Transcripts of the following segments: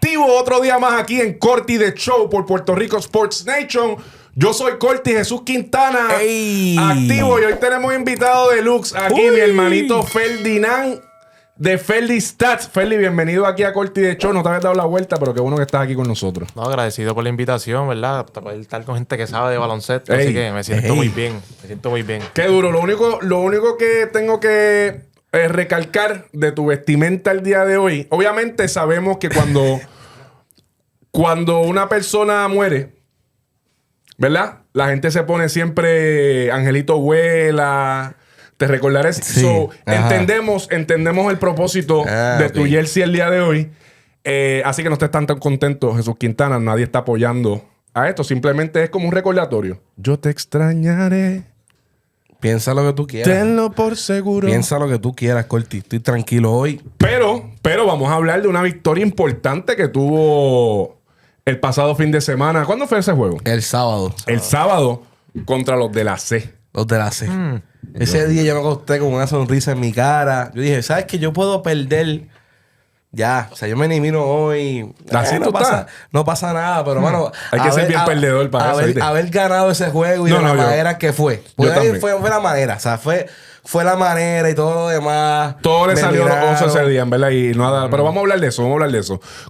activo otro día más aquí en Corti The Show por Puerto Rico Sports Nation. Yo soy Corti Jesús Quintana. ¡Ey! Activo, y hoy tenemos invitado deluxe aquí, mi hermanito Ferdinand de Ferdi Stats. Ferdi, bienvenido aquí a Corti The Show. No te habías dado la vuelta, pero qué bueno que estás aquí con nosotros. No, agradecido por la invitación, ¿verdad? Para poder estar con gente que sabe de baloncesto. Así que me siento muy bien. Me siento muy bien. Qué duro. Lo único que tengo que recalcar de tu vestimenta el día de hoy. Obviamente sabemos que cuando una persona muere, ¿verdad? La gente se pone siempre Angelito vuela. Te recordaré. Sí. So, entendemos el propósito de tu jersey el día de hoy. Así que no estés tan contento, Jesús Quintana. Nadie está apoyando a esto. Simplemente es como un recordatorio. Yo te extrañaré. Piensa lo que tú quieras. Tenlo por seguro. Piensa lo que tú quieras, Corti. Estoy tranquilo hoy. Pero vamos a hablar de una victoria importante que tuvo el pasado fin de semana. ¿Cuándo fue ese juego? El sábado. El sábado contra los de la C. Los de la C. Ese día yo me acosté con una sonrisa en mi cara. Yo dije, ¿sabes qué? Yo puedo perder. Ya. O sea, yo me elimino hoy. Así tú estás. No pasa nada, pero mano. Hay que ser bien perdedor para eso, ¿viste? Haber ganado ese juego y de la manera que fue. Fue la manera. O sea, fue la manera y todo lo demás. Todo le salió a los ojos ese día, en verdad. Y nada, pero vamos a hablar de eso,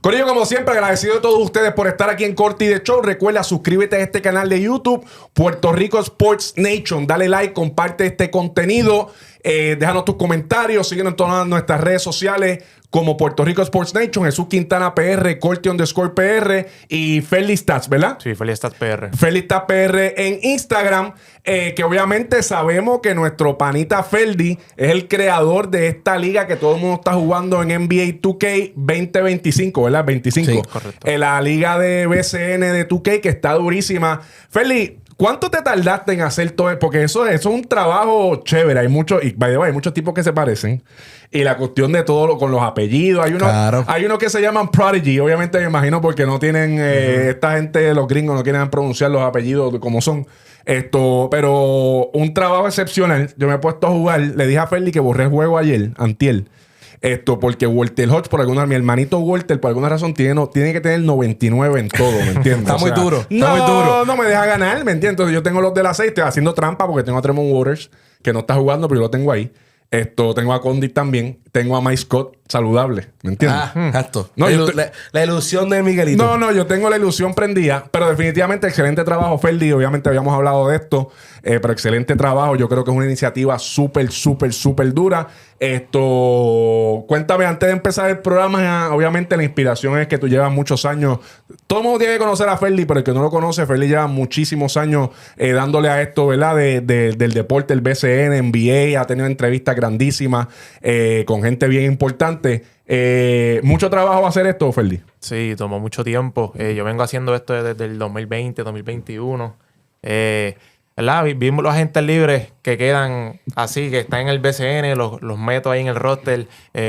Corillo, como siempre, agradecido a todos ustedes por estar aquí en Corti The Show. Recuerda, suscríbete a este canal de YouTube, Puerto Rico Sports Nation. Dale like, comparte este contenido. Déjanos tus comentarios. Síguenos en todas nuestras redes sociales como Puerto Rico Sports Nation, Jesús Quintana PR, Corti_PR y Ferdi Stats, ¿verdad? Sí, Ferdi Stats PR. Ferdi Stats PR en Instagram. Que obviamente sabemos que nuestro panita Ferdi es el creador de esta liga que todo el mundo está jugando en NBA 2K 2025, ¿verdad? 25. Sí, correcto. La liga de BCN de 2K que está durísima. Ferdi, ¿cuánto te tardaste en hacer todo esto? Porque eso es un trabajo chévere. Hay muchos tipos que se parecen. Y la cuestión de todo con los apellidos. Hay unos que se llaman Prodigy. Obviamente me imagino porque no tienen... esta gente, los gringos, no quieren pronunciar los apellidos como son. Pero un trabajo excepcional. Yo me he puesto a jugar. Le dije a Ferdi que borré el juego antier. Porque Walter Hodge, mi hermanito Walter, por alguna razón, tiene que tener 99 en todo, ¿me entiendes? Está muy duro. No me deja ganar, ¿me entiendes? Entonces, yo tengo los del aceite haciendo trampa porque tengo a Tremont Waters, que no está jugando, pero yo lo tengo ahí. Tengo a Condit también. Tengo a Mike Scott saludable, ¿me entiendes? Exacto. No, la ilusión de Miguelito. No, yo tengo la ilusión prendida, pero definitivamente excelente trabajo, Ferdi. Obviamente habíamos hablado de esto, pero excelente trabajo. Yo creo que es una iniciativa súper dura. Cuéntame, antes de empezar el programa, obviamente la inspiración es que tú llevas muchos años. Todo el mundo tiene que conocer a Ferdi, pero el que no lo conoce, Ferdi lleva muchísimos años dándole a esto, ¿verdad? Del deporte, el BCN, NBA, ha tenido entrevistas grandísimas con gente bien importante. ¿Mucho trabajo va a hacer esto, Ferdi? Sí, tomó mucho tiempo. Yo vengo haciendo esto desde el 2020, 2021. ¿Verdad? Vimos los agentes libres que quedan así, que están en el BCN, los meto ahí en el roster,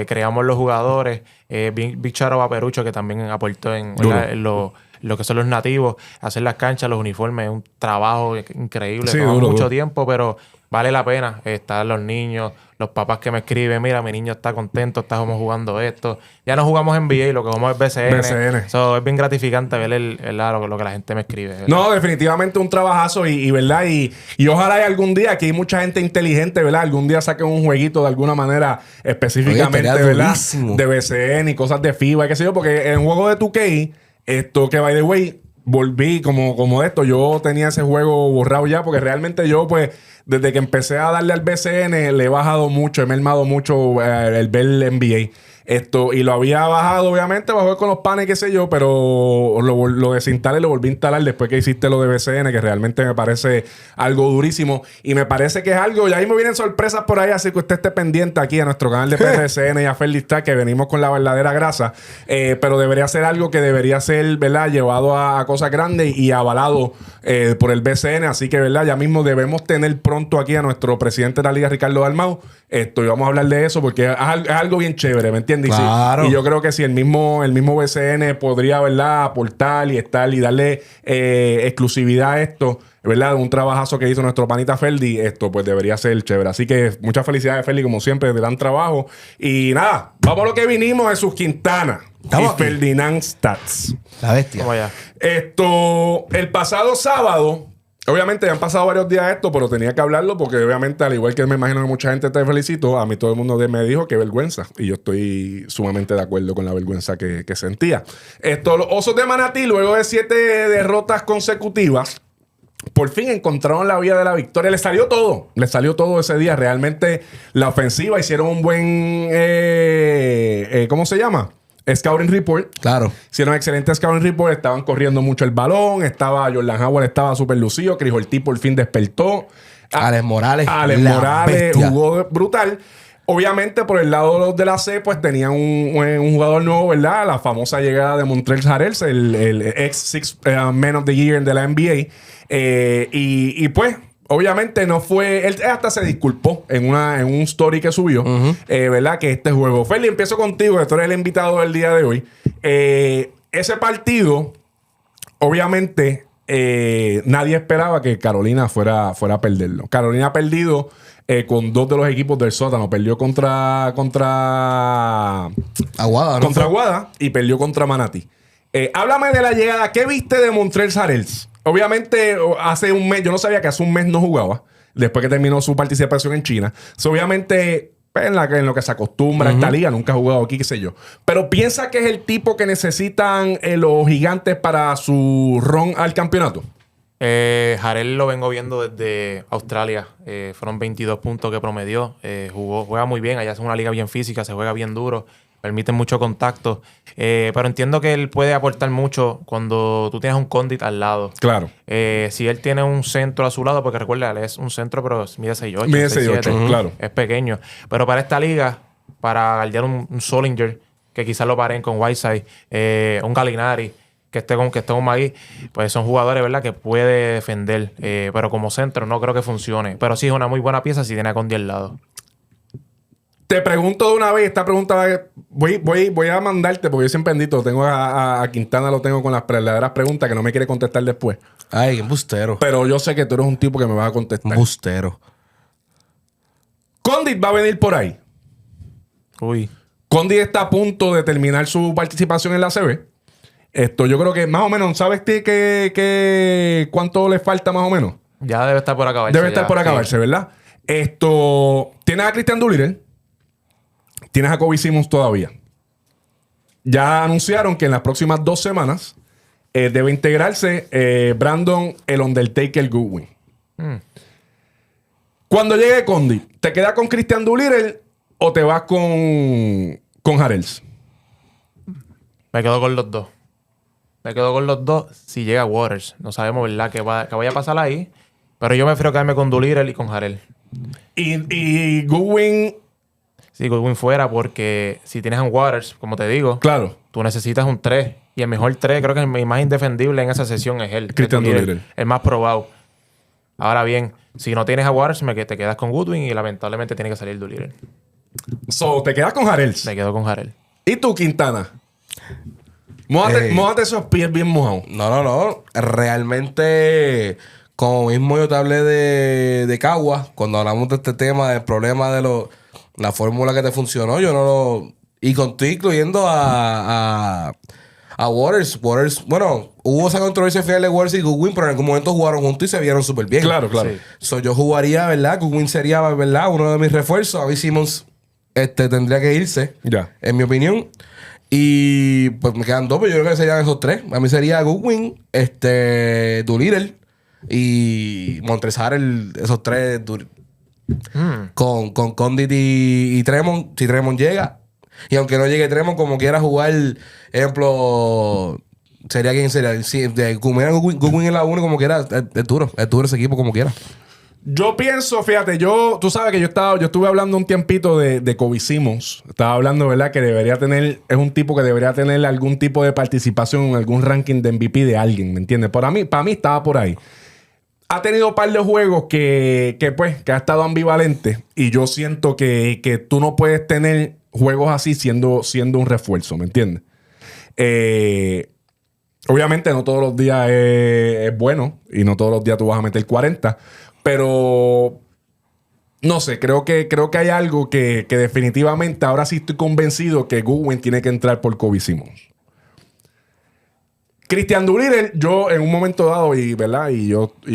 creamos los jugadores. Big Charo Paperucho, que también aportó en lo que son los nativos, hacer las canchas, los uniformes, es un trabajo increíble. Sí, toma duro. mucho tiempo, pero vale la pena. Estar los niños, los papás que me escriben, mira, mi niño está contento, estamos jugando esto. Ya no jugamos en NBA, lo que jugamos es BCN. So, es bien gratificante ver lo que la gente me escribe, ¿verdad? No, definitivamente un trabajazo ¿verdad? Y ojalá algún día, aquí hay mucha gente inteligente, ¿verdad? Algún día saquen un jueguito de alguna manera específicamente, Oye, ¿verdad? durísimo. De BCN y cosas de FIBA, qué sé yo, porque en juego de 2K, que by the way, volví como esto. Yo tenía ese juego borrado ya porque realmente yo, pues, desde que empecé a darle al BCN, le he bajado mucho, he mermado mucho el ver el NBA. Y lo había bajado, obviamente, bajó con los panes, qué sé yo, pero lo desinstalé y lo volví a instalar después que hiciste lo de BCN, que realmente me parece algo durísimo. Y me parece que es algo, y ahí me vienen sorpresas por ahí, así que usted esté pendiente aquí a nuestro canal de PRCN y a Ferdi Stats, que venimos con la verdadera grasa. Pero debería ser algo que debería ser, ¿verdad?, llevado a cosas grandes y avalado por el BCN. Así que, ¿verdad?, ya mismo debemos tener pronto aquí a nuestro presidente de la Liga, Ricardo Dalmau. Y vamos a hablar de eso porque es algo bien chévere, ¿me entiendes? Claro. Y yo creo que si el mismo BCN podría, ¿verdad?, aportar y darle exclusividad a esto, ¿verdad?, un trabajazo que hizo nuestro panita Ferdi, pues debería ser chévere. Así que muchas felicidades, Ferdi, como siempre, de gran trabajo. Y nada, vamos a lo que vinimos, Jesús Quintana. Estamos y aquí. Ferdinand Stats. La bestia. Vamos allá. El pasado sábado, obviamente ya han pasado varios días de esto, pero tenía que hablarlo porque obviamente, al igual que me imagino que mucha gente te felicitó, a mí todo el mundo me dijo que vergüenza. Y yo estoy sumamente de acuerdo con la vergüenza que sentía. Los Osos de Manatí, luego de 7 derrotas consecutivas, por fin encontraron la vía de la victoria. Les salió todo ese día. Realmente la ofensiva hicieron un buen... ¿cómo se llama? Scouting Report. Claro. Hicieron excelente Scouting Report. Estaban corriendo mucho el balón. Jordan Howard estaba súper lucido. Chris Ortiz por fin despertó. Alex Morales. Alex la Morales bestia. jugó brutal. Obviamente, por el lado de la C, pues tenían un jugador nuevo, ¿verdad? La famosa llegada de Montrezl Harrell, el ex Six Man of the Year de la NBA. Y pues, obviamente no fue... Él hasta se disculpó en un story que subió, ¿verdad? Que este juego... Feli, empiezo contigo, que tú eres el invitado del día de hoy. Ese partido, obviamente, nadie esperaba que Carolina fuera a perderlo. Carolina ha perdido con 2 de los equipos del sótano. Perdió contra Aguada, ¿no? contra Aguada y perdió contra Manatí. Háblame de la llegada. ¿Qué viste de Montrezl Harrell? Obviamente, hace un mes, yo no sabía que hace un mes no jugaba, después que terminó su participación en China. Obviamente, pues, en lo que se acostumbra a esta liga, nunca ha jugado aquí, qué sé yo. Pero piensa que es el tipo que necesitan los Gigantes para su run al campeonato. Harrell lo vengo viendo desde Australia. Fueron 22 puntos que promedió. Juega muy bien. Allá es una liga bien física, se juega bien duro. Permiten mucho contacto. Pero entiendo que él puede aportar mucho cuando tú tienes un Condit al lado. Claro. Si él tiene un centro a su lado, porque recuerda, él es un centro, pero mide 6'8". Mide 6'8", claro. Es pequeño. Pero para esta liga, para guardiar un Solinger, que quizás lo paren con Whiteside, un Gallinari, que esté con Magui, pues son jugadores, ¿verdad?, que puede defender. Pero como centro no creo que funcione. Pero sí es una muy buena pieza si tiene a Condi al lado. Te pregunto de una vez, esta pregunta voy a mandarte, porque yo siempre bendito, tengo a Quintana, lo tengo con las verdaderas preguntas que no me quiere contestar después. Ay, qué embustero. Pero yo sé que tú eres un tipo que me vas a contestar. Embustero. Condit va a venir por ahí. Uy. Condit está a punto de terminar su participación en la CB. Yo creo que más o menos, ¿sabes cuánto le falta más o menos? Ya debe estar por acabarse. Debe estar por acabarse, sí. ¿verdad? Tienes a Christian Doolittle. Tienes a Kobe Simmons todavía. Ya anunciaron que en las próximas 2 semanas debe integrarse Brandon el Undertaker Goodwin. Cuando llegue Condi, ¿te quedas con Christian Doolittle o te vas con Harrell? Me quedo con los dos. Me quedo con los dos si llega Waters. No sabemos, ¿verdad?, qué vaya a pasar ahí. Pero yo me prefiero quedarme con Doolittle y con Harrell. Y Goodwin... Sí, Goodwin fuera, porque si tienes a un Waters, como te digo, Claro. tú necesitas un 3. Y el mejor 3, creo que el más indefendible en esa sesión es él. Christian Doolittle. El más probado. Ahora bien, si no tienes a Waters, te quedas con Goodwin y lamentablemente tiene que salir Doolittle. Te quedas con Harrell. Me quedo con Harrell. ¿Y tú, Quintana? Mójate esos pies bien mojados. No. Realmente, como mismo yo te hablé de Cagua, cuando hablamos de este tema, del problema de la fórmula que te funcionó, yo no lo... Y contigo incluyendo a Waters. Waters, bueno, hubo esa controversia final de Waters y Goodwin, pero en algún momento jugaron juntos y se vieron súper bien. Claro. Sí. Yo jugaría, ¿verdad? Goodwin sería, ¿verdad?, uno de mis refuerzos. A mí Simmons tendría que irse, Ya. en mi opinión. Y pues me quedan 2, pero yo creo que serían esos 3. A mí sería Goodwin, Doolittle y Montrezl Harrell, esos 3 con Condit y Tremont, si Tremont llega. Y aunque no llegue Tremont, como quiera jugar, ejemplo, sería quien sería. Si Goodwin en la 1, como quiera, es duro ese equipo como quiera. Yo pienso, fíjate, tú sabes que yo estuve hablando un tiempito de Kobe Simmons. Estaba hablando, ¿verdad?, que es un tipo que debería tener algún tipo de participación en algún ranking de MVP de alguien, ¿me entiendes? Para mí estaba por ahí. Ha tenido un par de juegos que ha estado ambivalente. Y yo siento que tú no puedes tener juegos así siendo un refuerzo, ¿me entiendes? Obviamente no todos los días es bueno. Y no todos los días tú vas a meter 40. Pero No sé, creo que hay algo que definitivamente ahora sí estoy convencido que Goodwin tiene que entrar por Kobe Simmons. Christian Doolittle, yo en un momento dado, ¿verdad? Y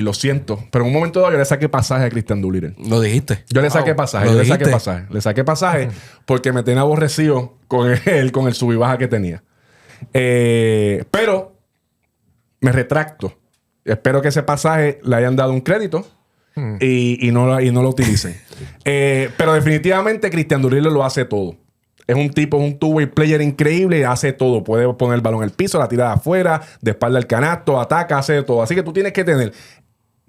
lo siento, pero en un momento dado yo le saqué pasaje a Christian Doolittle. Lo dijiste. Yo le saqué pasaje, ¿Lo le saqué dijiste? pasaje porque me tenía aborrecido con el sub y baja que tenía. Pero me retracto. Espero que ese pasaje le hayan dado un crédito y no lo utilicen. Pero definitivamente Christian Doolittle lo hace todo. Es un two-way player increíble, hace todo. Puede poner el balón en el piso, la tira de afuera, de espalda al canasto, ataca, hace todo. Así que tú tienes que tener...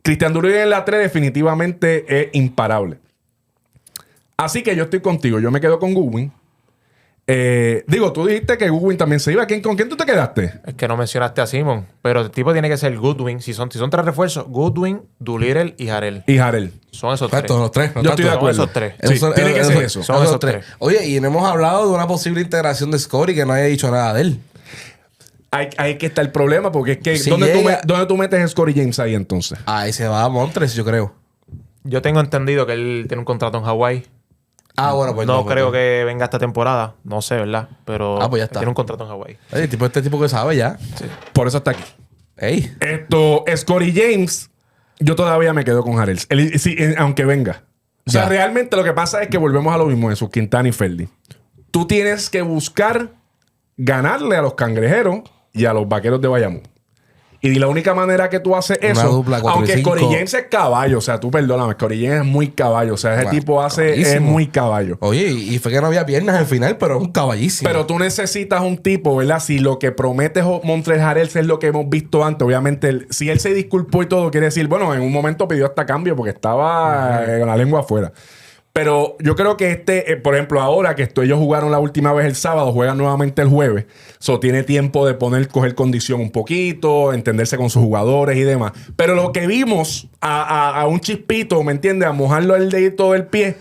Christian Doolittle en la 3 definitivamente es imparable. Así que yo estoy contigo. Yo me quedo con Goodwin. Tú dijiste que Goodwin también se iba. ¿Con quién tú te quedaste? Es que no mencionaste a Simon, pero el tipo tiene que ser Goodwin. Si son 3 refuerzos, Goodwin, Doolittle y Harrell. Y Harrell. Son esos 3. Exacto, los 3. Yo estoy de acuerdo. Son esos 3. Sí, tiene que ser eso. Son esos 3. Oye, y no hemos hablado de una posible integración de Scottie que no haya dicho nada de él. Hay que estar el problema porque es que... Si ¿Dónde tú metes a Scottie James ahí entonces? Ahí se va a Montres, yo creo. Yo tengo entendido que él tiene un contrato en Hawái. Bueno, pues no creo que venga esta temporada. No sé, ¿verdad? Pero pues ya está. tiene un contrato en Hawái. Este tipo que sabe ya. Sí. Por eso está aquí. Ey. Scottie James, yo todavía me quedo con Harrell. Aunque venga. O sea, Ya. realmente lo que pasa es que volvemos a lo mismo de sus Quintana y Ferdi. Tú tienes que buscar ganarle a los Cangrejeros y a los Vaqueros de Bayamón. Y la única manera que tú haces Una eso, dupla 4 y aunque 5. Scottie James es caballo, o sea, tú perdóname, Scottie James es muy caballo, o sea, ese tipo es caballísimo. muy caballo. Oye, y fue que no había piernas al final, pero es un caballísimo. Pero tú necesitas un tipo, ¿verdad? Si lo que promete Montrezl Harrell es lo que hemos visto antes, obviamente, si él se disculpó y todo, quiere decir, bueno, en un momento pidió hasta cambio porque estaba con la lengua afuera. Pero yo creo que por ejemplo, ahora que ellos jugaron la última vez el sábado, juegan nuevamente el jueves. Tiene tiempo de coger condición un poquito, entenderse con sus jugadores y demás. Pero lo que vimos a un chispito, ¿me entiendes? A mojarlo el dedito del pie,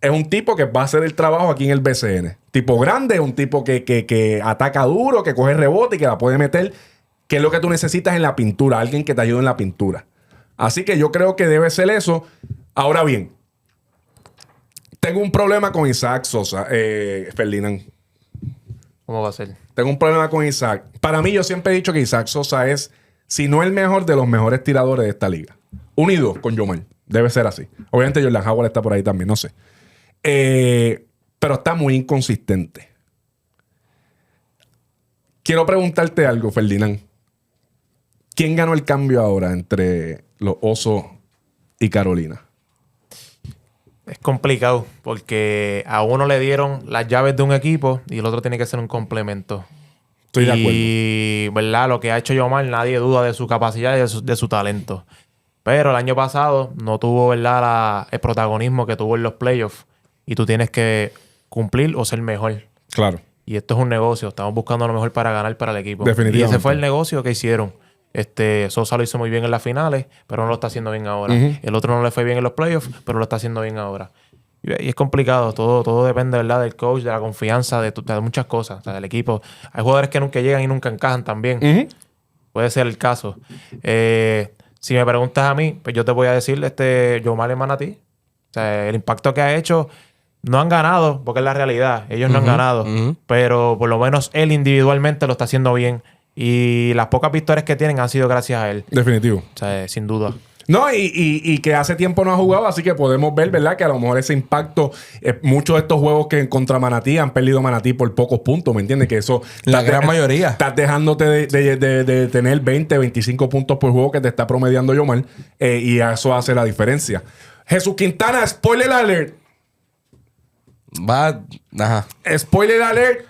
es un tipo que va a hacer el trabajo aquí en el BCN. Tipo grande, un tipo que ataca duro, que coge rebote y que la puede meter. Que es lo que tú necesitas en la pintura. Alguien que te ayude en la pintura. Así que yo creo que debe ser eso. Ahora bien, tengo un problema con Isaac Sosa, Ferdinand. ¿Cómo va a ser? Tengo un problema con Isaac. Para mí, yo siempre he dicho que Isaac Sosa es, si no el mejor, de los mejores tiradores de esta liga. Unido con Yomar. Debe ser así. Obviamente Jordan Howard está por ahí también, no sé. Pero está muy inconsistente. Quiero preguntarte algo, Ferdinand. ¿Quién ganó el cambio ahora entre los Osos y Carolina? Es complicado porque a uno le dieron las llaves de un equipo y el otro tiene que ser un complemento. Estoy de acuerdo. Y, ¿verdad? Lo que ha hecho Yomar, nadie duda de su capacidad y de su talento. Pero el año pasado no tuvo, ¿verdad? El protagonismo que tuvo en los playoffs. Y tú tienes que cumplir o ser mejor. Claro. Y esto es un negocio. Estamos buscando lo mejor para ganar para el equipo. Definitivamente. Y ese fue el negocio que hicieron. Sosa lo hizo muy bien en las finales, pero no lo está haciendo bien ahora. El otro no le fue bien en los playoffs, pero lo está haciendo bien ahora. Y es complicado. Todo depende, ¿verdad? Del coach, de la confianza, de muchas cosas. O sea, del equipo. Hay jugadores que nunca llegan y nunca encajan también. Puede ser el caso. Si me preguntas a mí, pues yo te voy a decir, Yomar es Manatí. O sea, el impacto que ha hecho, no han ganado, porque es la realidad. Ellos no han ganado. Pero por lo menos él individualmente lo está haciendo bien. Y las pocas victorias que tienen han sido gracias a él. Definitivo. O sea, sin duda. No, y que hace tiempo no ha jugado, así que podemos ver, ¿verdad? Que a lo mejor ese impacto, muchos de estos juegos que contra Manatí han perdido Manatí por pocos puntos, ¿me entiendes? Que eso... La gran mayoría. Estás dejándote de tener 20, 25 puntos por juego que te está promediando Yomar, y eso hace la diferencia. Jesús Quintana, spoiler alert. Ajá. Spoiler alert.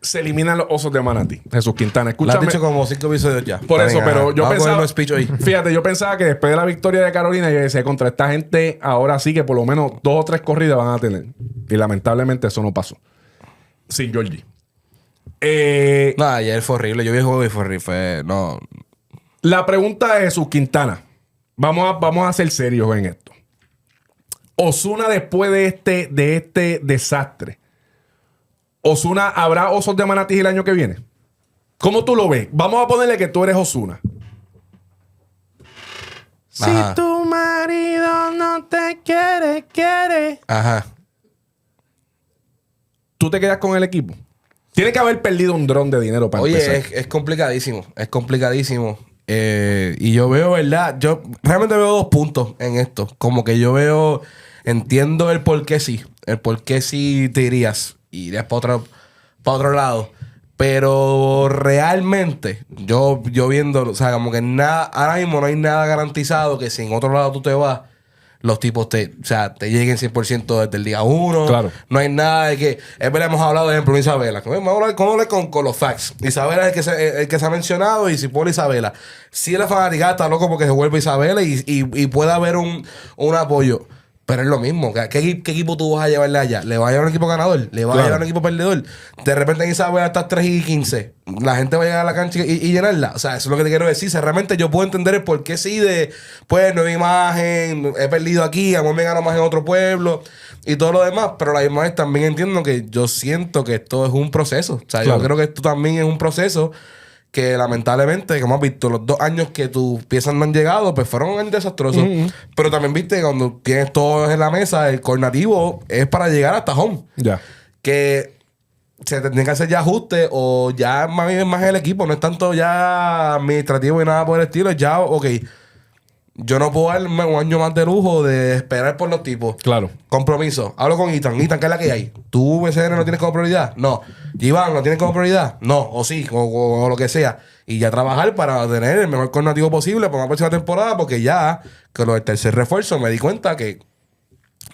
Se eliminan los Osos de Manatí. Jesús Quintana, Lo escúchame. has dicho como 5 episodios ya. Por eso, pero yo pensaba... Speech hoy. Fíjate, yo pensaba que después de la victoria de Carolina, yo decía, contra esta gente, ahora sí que por lo menos 2 o 3 corridas van a tener. Y lamentablemente eso no pasó. Sin Georgie. No, ayer fue horrible. Yo vi el juego y fue horrible. No. La pregunta de Jesús Quintana. Vamos a ser serios en esto. Osuna, después de este desastre, Osuna, ¿habrá Osos de Manatí el año que viene? ¿Cómo tú lo ves? Vamos a ponerle que tú eres Osuna. Ajá. Si tu marido no te quiere. Ajá. ¿Tú te quedas con el equipo? Tiene que haber perdido un dron de dinero para Oye, empezar. es complicadísimo. Es complicadísimo. Y yo veo, ¿verdad? Yo realmente veo dos puntos en esto. Como que yo veo... Entiendo el por qué sí. El por qué sí te irías. Irías para otro lado. Pero realmente, yo viendo... O sea, como que nada... Ahora mismo no hay nada garantizado que si en otro lado tú te vas... Los tipos te lleguen 100% desde el día 1. Claro. No hay nada de que... Es verdad, hemos hablado, de ejemplo, de Isabela. Vamos a hablar con los facts. Isabela es el que se ha mencionado y si pone Isabela. Si la fanaticada está loco porque se vuelve Isabela y puede haber un apoyo. Pero es lo mismo. ¿Qué equipo tú vas a llevarle allá? ¿Le vas a llevar un equipo ganador? ¿Le vas a llevar un equipo perdedor? De repente en Isabela estás 3-15. La gente va a llegar a la cancha y llenarla. O sea, eso es lo que te quiero decir. O sea, realmente yo puedo entender el por qué sí de... Pues, nueva imagen. He perdido aquí. A mí me gano más en otro pueblo. Y todo lo demás. Pero la misma vez también entiendo que yo siento que esto es un proceso. O sea, claro. Yo creo que esto también es un proceso... que lamentablemente, como has visto, los 2 años que tus piezas no han llegado, pues fueron años desastrosos. Pero también viste que cuando tienes todo en la mesa, el coordinativo es para llegar hasta home. Ya. Que se tendrían que hacer ya ajustes o ya más bien más el equipo. No es tanto ya administrativo y nada por el estilo. Es ya, ok, yo no puedo darme un año más de lujo de esperar por los tipos. Claro. Compromiso. Hablo con Ethan. Ethan, ¿qué es la que hay? ¿Tú, BCN, no tienes como prioridad? No. Iván, ¿no tienes como prioridad? No. O sí, o lo que sea. Y ya trabajar para tener el mejor coordinativo posible para la próxima temporada, porque ya con lo del tercer refuerzo me di cuenta que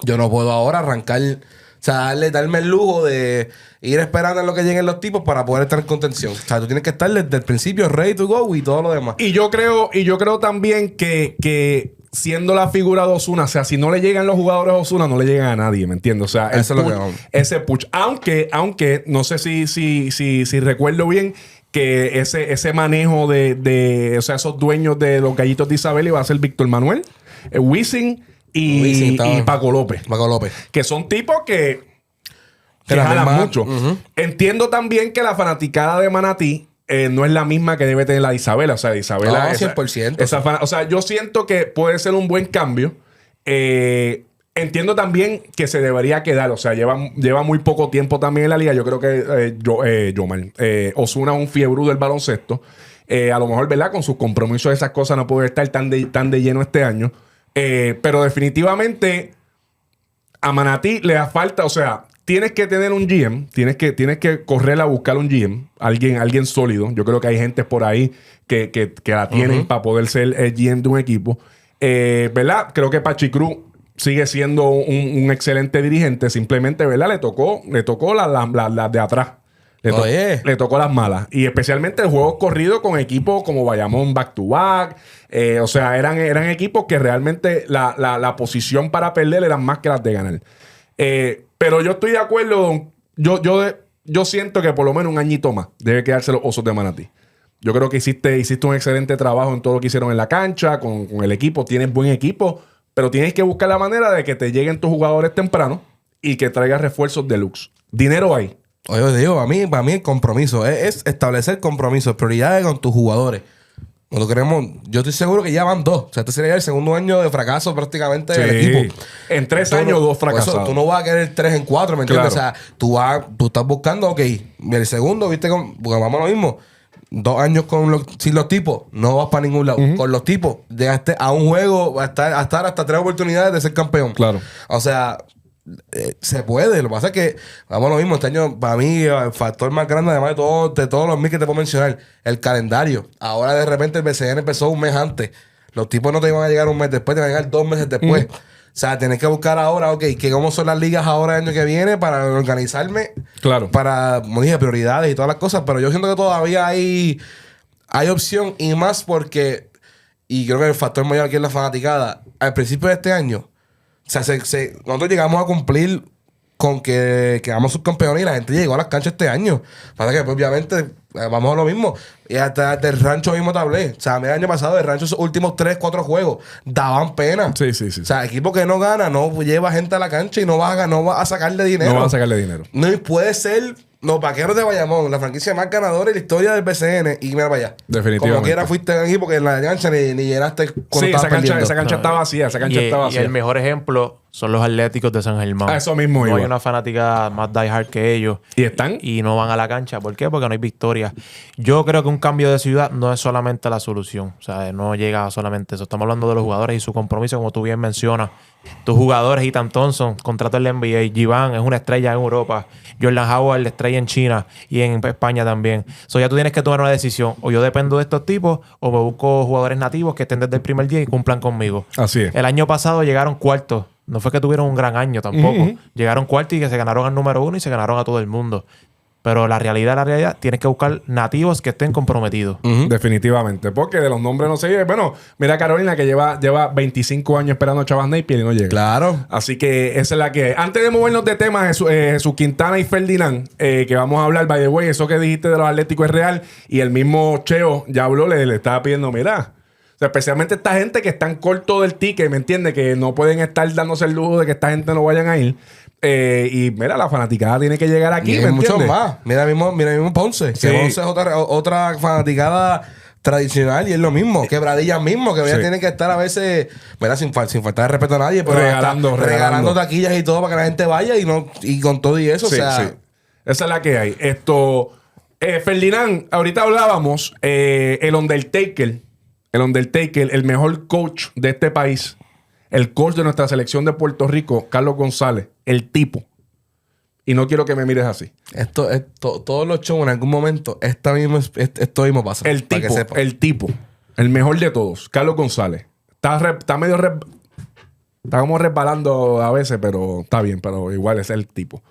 yo no puedo ahora arrancar... O sea, darme el lujo de ir esperando en lo que lleguen los tipos para poder estar en contención. O sea, tú tienes que estar desde el principio ready to go y todo lo demás. Y yo creo también que siendo la figura de Ozuna, o sea, si no le llegan los jugadores a Ozuna, no le llegan a nadie, ¿me entiendes? O sea, Eso es lo que vamos. ese push. Aunque no sé si recuerdo bien que ese manejo de o sea, esos dueños de los gallitos de Isabel iba a ser Víctor Manuel, Wisin y Paco López. Paco López. Que son tipos que la jalan misma- mucho. Entiendo también que la fanaticada de Manatí no es la misma que debe tener la de Isabela. O sea, de Isabela... No, 100%. O sea, yo siento que puede ser un buen cambio. Entiendo también que se debería quedar. O sea, lleva muy poco tiempo también en la liga. Yo creo que Ozuna es un fiebrú del baloncesto. A lo mejor, ¿verdad? Con sus compromisos, esas cosas no puede estar tan de lleno este año. Pero definitivamente a Manatí le da falta, o sea, tienes que tener un GM, tienes que correr a buscar un GM, alguien sólido. Yo creo que hay gente por ahí que la tienen para poder ser el GM de un equipo. ¿Verdad? Creo que Pachi Cruz sigue siendo un excelente dirigente. Simplemente, ¿verdad? Le tocó las de atrás. Le tocó las malas. Y especialmente el juego corrido con equipos como Bayamón back to back. O sea, eran equipos que realmente la posición para perder eran más que las de ganar. Pero yo estoy de acuerdo. Yo siento que por lo menos un añito más debe quedarse los Osos de Manatí. Yo creo que hiciste un excelente trabajo en todo lo que hicieron en la cancha, con el equipo. Tienes buen equipo, pero tienes que buscar la manera de que te lleguen tus jugadores temprano y que traigas refuerzos deluxe. Dinero hay. Oye, digo, para mí el compromiso es establecer compromisos, prioridades con tus jugadores. Cuando queremos, yo estoy seguro que ya van 2. O sea, este sería el segundo año de fracaso prácticamente del equipo. En 3 años, 2 fracasados. Eso, tú no vas a querer 3 en 4, ¿me entiendes? Claro. O sea, tú estás buscando, ok, el segundo, viste, porque vamos a lo mismo. 2 años sin los tipos, no vas para ningún lado. Con los tipos, llegaste a un juego, a estar hasta 3 oportunidades de ser campeón. Claro. O sea, se puede. Lo que pasa es que, vamos a lo mismo, este año, para mí, el factor más grande, además de todos los mil que te puedo mencionar, el calendario. Ahora, de repente, el BCN empezó un mes antes. Los tipos no te iban a llegar un mes después, te van a llegar 2 meses después. O sea, tienes que buscar ahora, ok, cómo son las ligas ahora el año que viene para organizarme. Claro. Para, como dije, prioridades y todas las cosas. Pero yo siento que todavía hay opción y más porque, y creo que el factor mayor aquí es la fanaticada. Al principio de este año, o sea, nosotros llegamos a cumplir con que quedamos subcampeones y la gente llegó a las canchas este año. Pasa que, pues, obviamente, vamos a lo mismo. Y hasta del rancho mismo te hablé. O sea, el año pasado, del rancho, esos últimos 3, 4 juegos daban pena. Sí. O sea, equipo que no gana, no lleva gente a la cancha y no va a sacarle dinero. No van a sacarle dinero. No, y puede ser Los Vaqueros de Bayamón, la franquicia más ganadora en la historia del BCN. Y mira para allá. Definitivamente. Como quiera fuiste aquí porque en la cancha ni llenaste cuando Sí, estabas perdiendo. esa cancha está vacía. Esa cancha está Y vacía. el mejor ejemplo son los Atléticos de San Germán. A eso mismo No iba. hay una fanática más diehard que ellos. ¿Y están? Y no van a la cancha. ¿Por qué? Porque no hay victoria. Yo creo que un cambio de ciudad no es solamente la solución. O sea, no llega solamente eso. Estamos hablando de los jugadores y su compromiso, como tú bien mencionas. Tus jugadores, Ethan Thompson, contrato en la NBA. Givan es una estrella en Europa. Jordan Howard, estrella en China y en España también. So, ya tú tienes que tomar una decisión. O yo dependo de estos tipos o me busco jugadores nativos que estén desde el primer día y cumplan conmigo. Así es. El año pasado llegaron cuartos. No fue que tuvieron un gran año tampoco. Llegaron cuartos y que se ganaron al número 1 y se ganaron a todo el mundo. Pero la realidad, tienes que buscar nativos que estén comprometidos. Definitivamente. Porque de los nombres no se vive. Bueno, mira a Carolina que lleva 25 años esperando a Chavas Napier y no llega. Claro. Así que esa es la que hay. Antes de movernos de tema, Jesús Quintana y Ferdinand, que vamos a hablar, by the way, eso que dijiste de los Atléticos es real. Y el mismo Cheo ya habló, le estaba pidiendo, mira. O sea, especialmente esta gente que están corto del ticket, ¿me entiendes? Que no pueden estar dándose el lujo de que esta gente no vayan a ir. Y mira, la fanaticada tiene que llegar aquí, Y ¿me hay muchos entiendes? más. Mira mismo Ponce. Sí. Que Ponce es otra fanaticada tradicional y es lo mismo. Quebradillas mismo, que ya Sí. tienen que estar a veces, ¿verdad? Sin faltar de respeto a nadie, pero Regalando. regalando taquillas y todo para que la gente vaya y con todo y eso, Sí, o sea... sí. Esa es la que hay. Ferdinand, ahorita hablábamos, el Undertaker, el mejor coach de este país, el coach de nuestra selección de Puerto Rico, Carlos González, el tipo. Y no quiero que me mires así. Todos los shows en algún momento, esto mismo pasa. El para que tipo, sepa. el mejor de todos, Carlos González. Está medio... Está como resbalando a veces, pero está bien, pero igual es el tipo.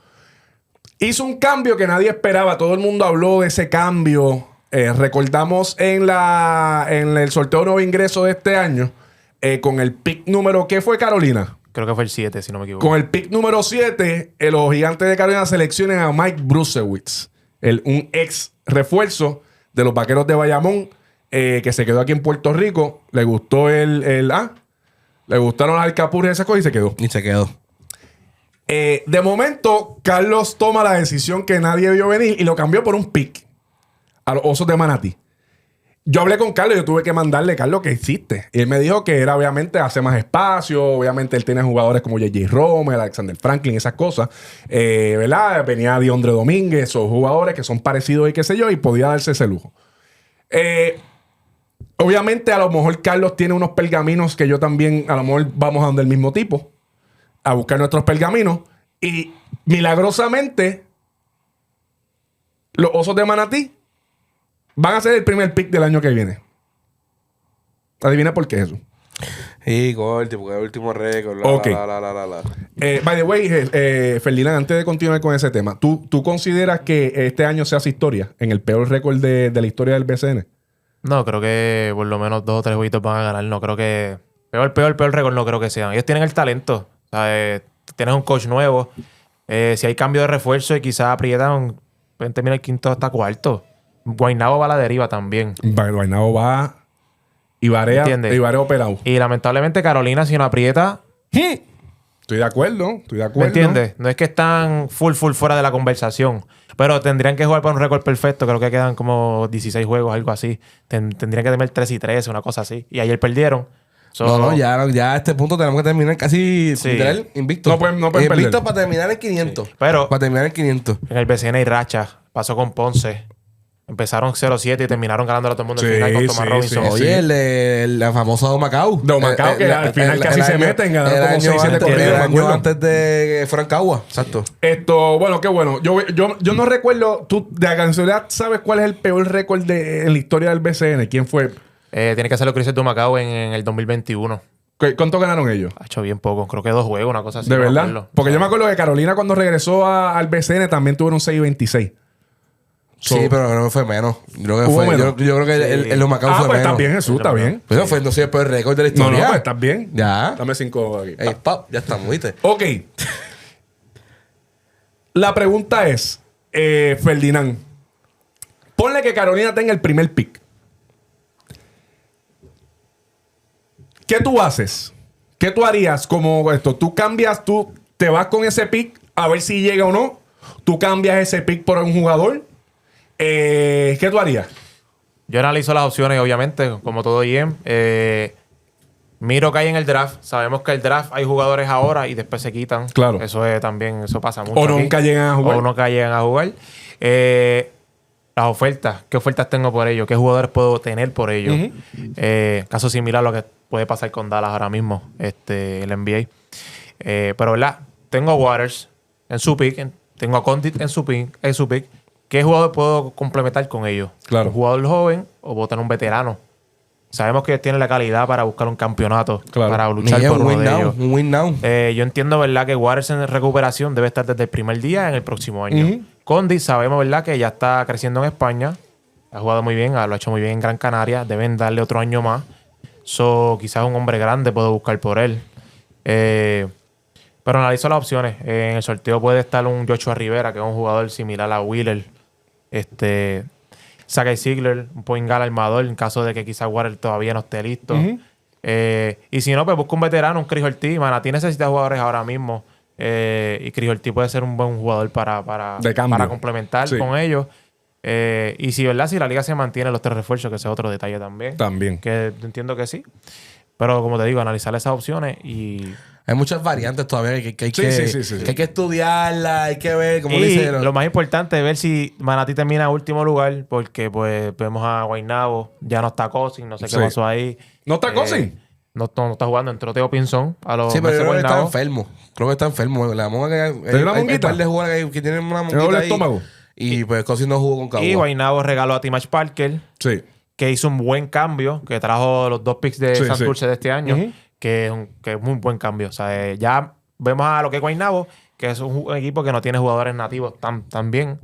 Hizo un cambio que nadie esperaba. Todo el mundo habló de ese cambio. Recordamos en el sorteo de nuevo ingreso de este año, con el pick número... ¿Qué fue, Carolina? Creo que fue el 7, si no me equivoco. Con el pick número 7, los Gigantes de Carolina seleccionan a Mike Brusewitz, un ex refuerzo de los Vaqueros de Bayamón, que se quedó aquí en Puerto Rico. Le gustó le gustaron las alcapurrias y esas cosas y se quedó. Y se quedó. De momento, Carlos toma la decisión que nadie vio venir y lo cambió por un pick a los Osos de Manatí. Yo hablé con Carlos y yo tuve que mandarle, Carlos, que existe. Y él me dijo que era, obviamente, hace más espacio. Obviamente, él tiene jugadores como J.J. Romer, Alexander Franklin, esas cosas. ¿Verdad? Venía Diondre Domínguez, esos jugadores que son parecidos y qué sé yo, y podía darse ese lujo. Obviamente, a lo mejor Carlos tiene unos pergaminos que yo también, a lo mejor vamos a donde el mismo tipo, a buscar nuestros pergaminos. Y milagrosamente, los Osos de Manatí van a ser el primer pick del año que viene. Adivina por qué eso. Y corte, porque es el último récord. Ok. La. By the way, Ferdinand, antes de continuar con ese tema, ¿tú consideras que este año se hace historia en el peor récord de la historia del BCN? No, creo que por lo menos 2 o 3 jueguitos van a ganar. No creo que... Peor récord no creo que sean. Ellos tienen el talento. O sea, tienes un coach nuevo. Si hay cambio de refuerzo y quizás aprietan, pueden terminar el quinto hasta cuarto. Guaynabo va a la deriva también. Guaynabo va y Barea operado. Y lamentablemente Carolina, si no aprieta... Estoy de acuerdo. ¿Me entiendes? No es que están full fuera de la conversación. Pero tendrían que jugar para un récord perfecto. Creo que quedan como 16 juegos, algo así. Tendrían que tener 3 y 13, una cosa así. Y ayer perdieron. Ya a este punto tenemos que terminar casi literal, invicto. No pueden invicto perder. para terminar el 500. Sí. Pero para terminar el 500. en el BCN hay racha. Pasó con Ponce. Empezaron 0-7 y terminaron ganando a todo el mundo en final con Thomas Robinson. sí. Oye, la famosa de Macao. De Macao, que al final casi se meten ganando como 6-7 corridos. El me año acuerdo. antes de Francagua. Exacto. Bueno, qué bueno. Yo no recuerdo, tú de casualidad sabes cuál es el peor récord en la historia del BCN. ¿Quién fue? Tiene que ser los Cruces de Macao en el 2021. ¿Cuánto ganaron ellos? Ha hecho bien poco. Creo que 2 juegos, una cosa así. ¿De no me verdad? acuerdo. Porque yo me acuerdo que Carolina cuando regresó al BCN también tuvieron 6-26. Sí, pero creo que fue menos. Yo creo que el los Macao fue pues menos. está bien, Jesús, está bien. Pero fue entonces el peor récord de la No, historia. pues estás bien. Ya. Dame 5 aquí. Ey, ya estamos, ¿viste? Ok. La pregunta es, Ferdinand, ponle que Carolina tenga el primer pick. ¿Qué tú haces? ¿Qué tú harías como esto? ¿Tú cambias, tú te vas con ese pick a ver si llega o no? ¿Tú cambias ese pick por un jugador? ¿Qué tú harías? Yo analizo las opciones, obviamente, como todo GM. Miro que hay en el draft. Sabemos que el draft hay jugadores ahora y después se quitan. Claro. Eso es también, eso pasa mucho. O nunca llegan a jugar. O nunca llegan a jugar. Las ofertas. ¿Qué ofertas tengo por ellos? ¿Qué jugadores puedo tener por ellos? Caso similar a lo que puede pasar con Dallas ahora mismo, el NBA. Pero, ¿verdad? Tengo a Waters en su pick. Tengo a Condit en su pick. ¿Qué jugador puedo complementar con ellos? Claro. ¿Un jugador joven o puedo tener un veterano? Sabemos que tiene la calidad para buscar un campeonato, para luchar por uno de ellos. Un win now. Yo entiendo, ¿verdad?, que Waters en recuperación debe estar desde el primer día en el próximo año. Condi, sabemos, ¿verdad?, que ya está creciendo en España. Ha jugado muy bien, lo ha hecho muy bien en Gran Canaria. Deben darle otro año más. Quizás un hombre grande puedo buscar por él. Pero analizo las opciones. En el sorteo puede estar un Joshua Rivera, que es un jugador similar a Wheeler. Sakai Ziegler, un point guard armador, en caso de que quizás Water todavía no esté listo. Y si no, pues busca un veterano, un Chris Ortiz. Manatí necesita jugadores ahora mismo. Y Chris Ortiz puede ser un buen jugador para complementar con ellos. Y si, ¿verdad? Si la liga se mantiene los 3 refuerzos, que ese es otro detalle también. Que entiendo que sí. Pero como te digo, analizar esas opciones y... Hay muchas variantes todavía que hay que estudiarlas, hay que ver, como dice. Lo más importante es ver si Manatí termina en último lugar, porque pues vemos a Guaynabo, ya no está Cousin, no sé qué pasó ahí. ¿No está Cousin? No está jugando, entró Teo Pinzón a los pero yo creo que está enfermo. Creo que está enfermo. La monga que hay un par de jugadores que tienen una monguita ahí. Estómago. Y pues Cousin no jugó con Cagua. Y Guaynabo regaló a Timash Parker, que hizo un buen cambio, que trajo los 2 picks de Santurce de este año. Que es muy buen cambio. O sea, ya vemos a lo que es Guaynabo, que es un equipo que no tiene jugadores nativos tan bien.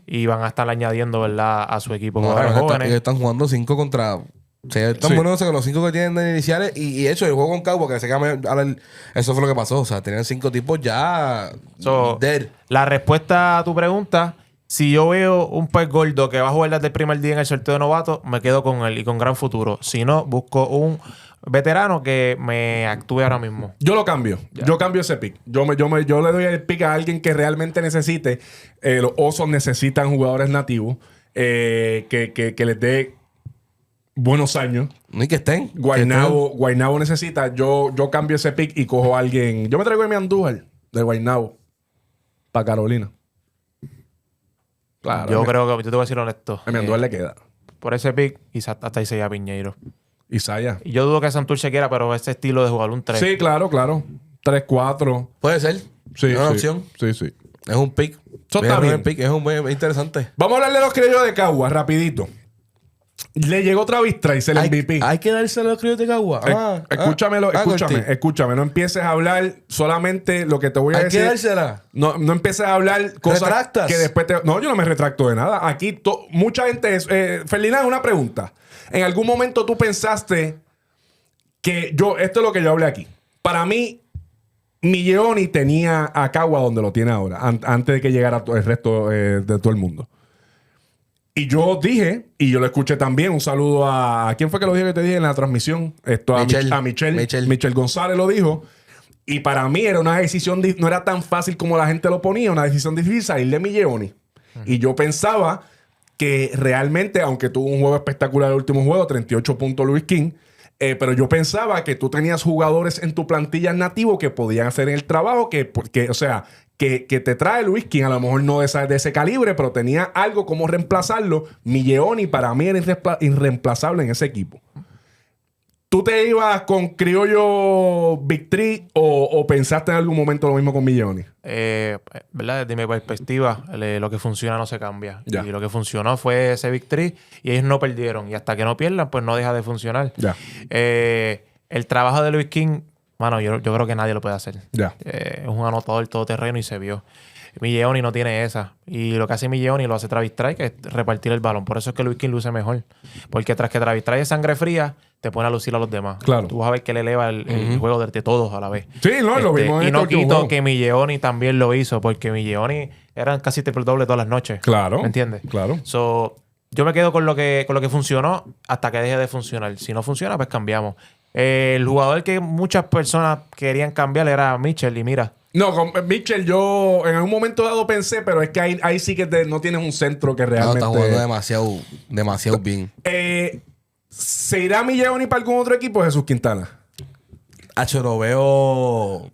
Y van a estar añadiendo, ¿verdad?, a su equipo jugadores jóvenes. Están jugando 5 contra... O sea, están buenos con los 5 que tienen de iniciales. Y hecho, el juego con Cagua, que se llama... Eso fue lo que pasó. O sea, tenían 5 tipos ya... dead. La respuesta a tu pregunta... Si yo veo un pez gordo que va a jugar desde el primer día en el sorteo de novato, me quedo con él y con gran futuro. Si no, busco un veterano que me actúe ahora mismo. Yo lo cambio. Yo cambio ese pick. Yo le doy el pick a alguien que realmente necesite. Los Osos necesitan jugadores nativos que les dé buenos años. No, y que estén. Guaynabo necesita. Yo cambio ese pick y cojo a alguien. Yo me traigo a mi Andújar de Guaynabo para Carolina. Claro, yo creo que, yo te voy a decir honesto. A mi Andújar le queda. Por ese pick, hasta Isaiah Piñeiro. Isaiah. Y yo dudo que Santurce quiera, pero ese estilo de jugar un 3. Sí, claro. 3-4. Puede ser. Sí, es una opción. Sí. Es un pick. Está bien. Es un buen interesante. Vamos a hablar de los criollos de Cagua, rapidito. Le llegó Travis Trice, el MVP. Hay que dárselo a los criollos de Cagua. Escúchame. No empieces a hablar solamente lo que te voy a decir. Hay que dársela. No empieces a hablar cosas ¿Retractas? Que después te... No, yo no me retracto de nada. Aquí mucha gente... Ferdinand, una pregunta. ¿En algún momento tú pensaste que esto es lo que yo hablé aquí? Para mí, Miglioni tenía a Cagua donde lo tiene ahora, antes de que llegara el resto de todo el mundo. Y yo dije, y yo lo escuché también, un saludo a... ¿Quién fue que lo dije que te dije en la transmisión? A Michelle González lo dijo. Y para mí era una decisión... No era tan fácil como la gente lo ponía. Una decisión difícil salir de Miglioni. Y yo pensaba que realmente, aunque tuvo un juego espectacular el último juego, 38 puntos Luis King, pero yo pensaba que tú tenías jugadores en tu plantilla nativos que podían hacer el trabajo, que te trae Luis King, a lo mejor no de ese calibre, pero tenía algo como reemplazarlo. Miglioni para mí era irreemplazable en ese equipo. ¿Tú te ibas con Criollo Big Three o pensaste en algún momento lo mismo con Miglioni? ¿Verdad? Desde mi perspectiva, lo que funciona no se cambia. Ya. Y lo que funcionó fue ese Big Three y ellos no perdieron. Y hasta que no pierdan, pues no deja de funcionar. Ya. El trabajo de Luis King, mano, yo creo que nadie lo puede hacer. Ya. Es un anotador todoterreno y se vio. Miglioni no tiene esa. Y lo que hace Miglioni lo hace Travis Trice, que es repartir el balón. Por eso es que Luis King luce mejor. Porque tras que Travis Trice es sangre fría, te pone a lucir a los demás. Claro. Tú vas a ver que le eleva el juego de todos a la vez. Sí, no, lo vimos en y no último quito juego. que Miglioni también lo hizo, porque Miglioni eran casi triple doble todas las noches. Claro. ¿Me entiendes? Claro. Yo me quedo con lo que funcionó hasta que deje de funcionar. Si no funciona, pues cambiamos. El jugador que muchas personas querían cambiar era Mitchell. Y mira, No, con Mitchell yo en un momento dado pensé, pero es que ahí sí que no tienes un centro que No, realmente... está jugando demasiado bien. ¿Se irá Milloni para algún otro equipo, Jesús Quintana? Hacho, lo veo...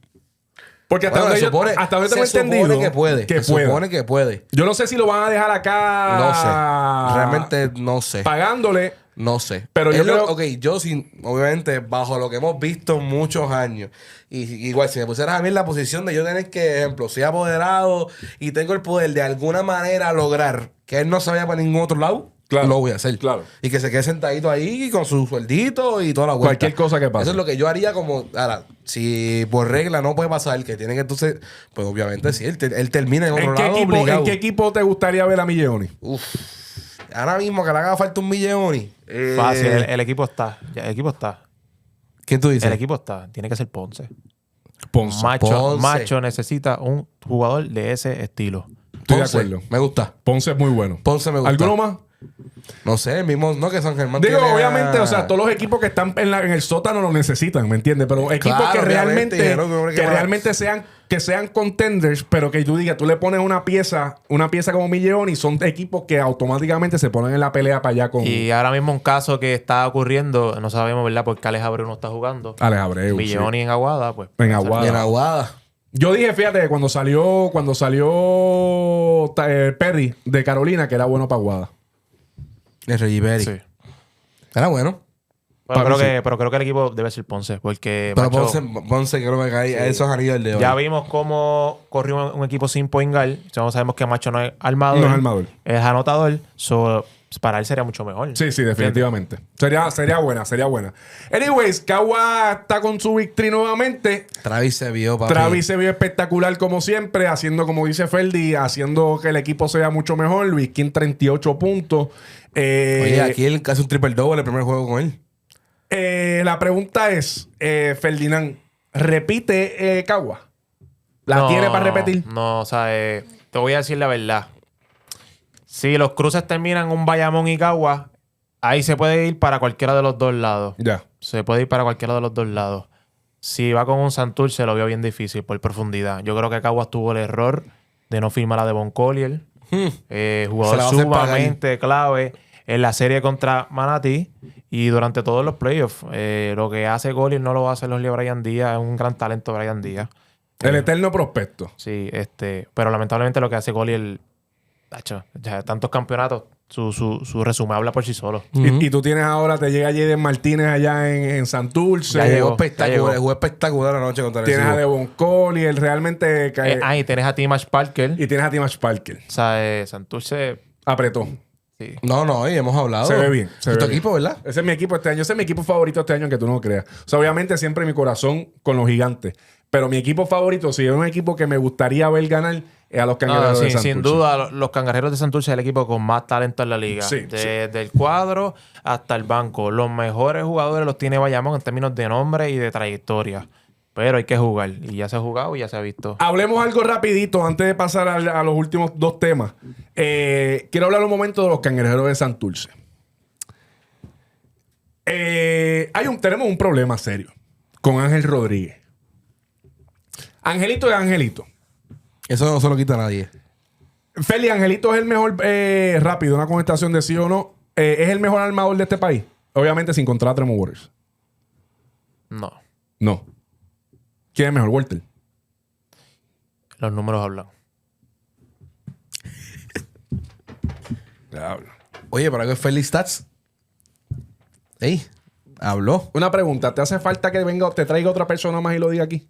Porque hasta Bueno, donde tengo entendido... supone que puede. Se supone que puede. Yo no sé si lo van a dejar acá... No sé. Realmente no sé. Pagándole... No sé. Pero yo creo... Ok, yo obviamente, bajo lo que hemos visto muchos años, y igual, si me pusieras a mí en la posición de yo tener que, ejemplo, soy apoderado y tengo el poder de alguna manera lograr que él no se vaya para ningún otro lado, Claro, lo voy a hacer. claro. Y que se quede sentadito ahí con su sueldito y toda la vuelta. Cualquier cosa que pase. Eso es lo que yo haría como... Ahora, si por regla no puede pasar, que tiene que entonces... Pues obviamente sí, él termina en otro lado obligado. ¿En qué equipo te gustaría ver a Milloni? Ahora mismo que le haga falta un Milloni. Fácil, el equipo está. El equipo está. ¿Quién tú dices? El equipo está. Tiene que ser Ponce. Ponce. Macho necesita un jugador de ese estilo. Estoy Ponce, de acuerdo. Me gusta. Ponce es muy bueno. Ponce me gusta. ¿Alguno más? No sé, el mismo... No, que San Germán Digo, tiene obviamente, o sea, todos los equipos que están en el sótano lo necesitan, ¿me entiendes? Pero equipos Claro, que obviamente, realmente sean contenders, pero que tú digas, tú le pones una pieza como Milloni, son equipos que automáticamente se ponen en la pelea para allá con Y ahora mismo un caso que está ocurriendo, no sabemos, ¿verdad? Porque Alex Abreu no está jugando. Alex Abreu. Milloni en Aguada, pues. En Aguada. En Aguada. Yo dije, fíjate, cuando salió Perry de Carolina, que era bueno para Aguada. El Reggie Perry. Sí. Era bueno. Pero creo que el equipo debe ser Ponce, porque Pero macho, Ponce creo que cae a esos anillos del dedo. ya vimos cómo corrió un equipo sin point guard. Ya sabemos que Macho no es armador. No es armador. Es anotador. Para él sería mucho mejor. Sí, definitivamente. Sería buena. Anyways, Cagua está con su victory nuevamente. Travis se vio, papi. Travis se vio espectacular como siempre, haciendo, como dice Ferdi, haciendo que el equipo sea mucho mejor. Luis King 38 puntos. Oye, aquí él hace un triple double el primer juego con él. La pregunta es, Ferdinand, ¿repite Cagua? ¿La tiene para repetir? No, o sea, te voy a decir la verdad. Si los cruces terminan un Bayamón y Cagua, ahí se puede ir para cualquiera de los dos lados. Ya. Se puede ir para cualquiera de los dos lados. Si va con un Santurce, lo veo bien difícil por profundidad. Yo creo que Caguas tuvo el error de no firmar a Devon Collier. Jugador sumamente clave en la serie contra Manatí y durante todos los playoffs. Lo que hace Collier no lo va a hacer Brian Díaz. Es un gran talento Brian Díaz. El eterno prospecto. Sí, pero lamentablemente lo que hace Collier, ya tantos campeonatos, su resumen habla por sí solo. Y tú tienes ahora, te llega Jaden Martínez allá en Santurce. Jugó espectacular anoche contra el Tienes a Devon Collier, realmente... Y tienes a Timash Parker. Y tienes a Timash Parker. O sea, Santurce... Apretó. Sí. No, y hemos hablado. Se ve bien. Es tu equipo, ¿verdad? Ese es mi equipo este año. Ese es mi equipo favorito este año, aunque tú no lo creas. O sea, obviamente siempre mi corazón con los gigantes. Pero mi equipo favorito, si es un equipo que me gustaría ver ganar, es a los Cangrejeros de Santurce. Sin duda, los Cangrejeros de Santurce es el equipo con más talento en la liga. Sí, Desde el cuadro hasta el banco. Los mejores jugadores los tiene Bayamón en términos de nombre y de trayectoria. Pero hay que jugar. Y ya se ha jugado y ya se ha visto. Hablemos algo rapidito antes de pasar a los últimos dos temas. Quiero hablar un momento de los Cangrejeros de Santurce. Tenemos un problema serio con Ángel Rodríguez. Angelito es Angelito. Eso no se lo quita a nadie. Feli, Angelito es el mejor, rápido, una contestación de sí o no. ¿Es el mejor armador de este país? Obviamente sin contar a Tremor Waters. No. ¿Quién es mejor, Walter? Los números hablan. Diablo. Oye, ¿para qué Feliz Stats? Ey, habló. Una pregunta. ¿Te hace falta que te traiga otra persona más y lo diga aquí?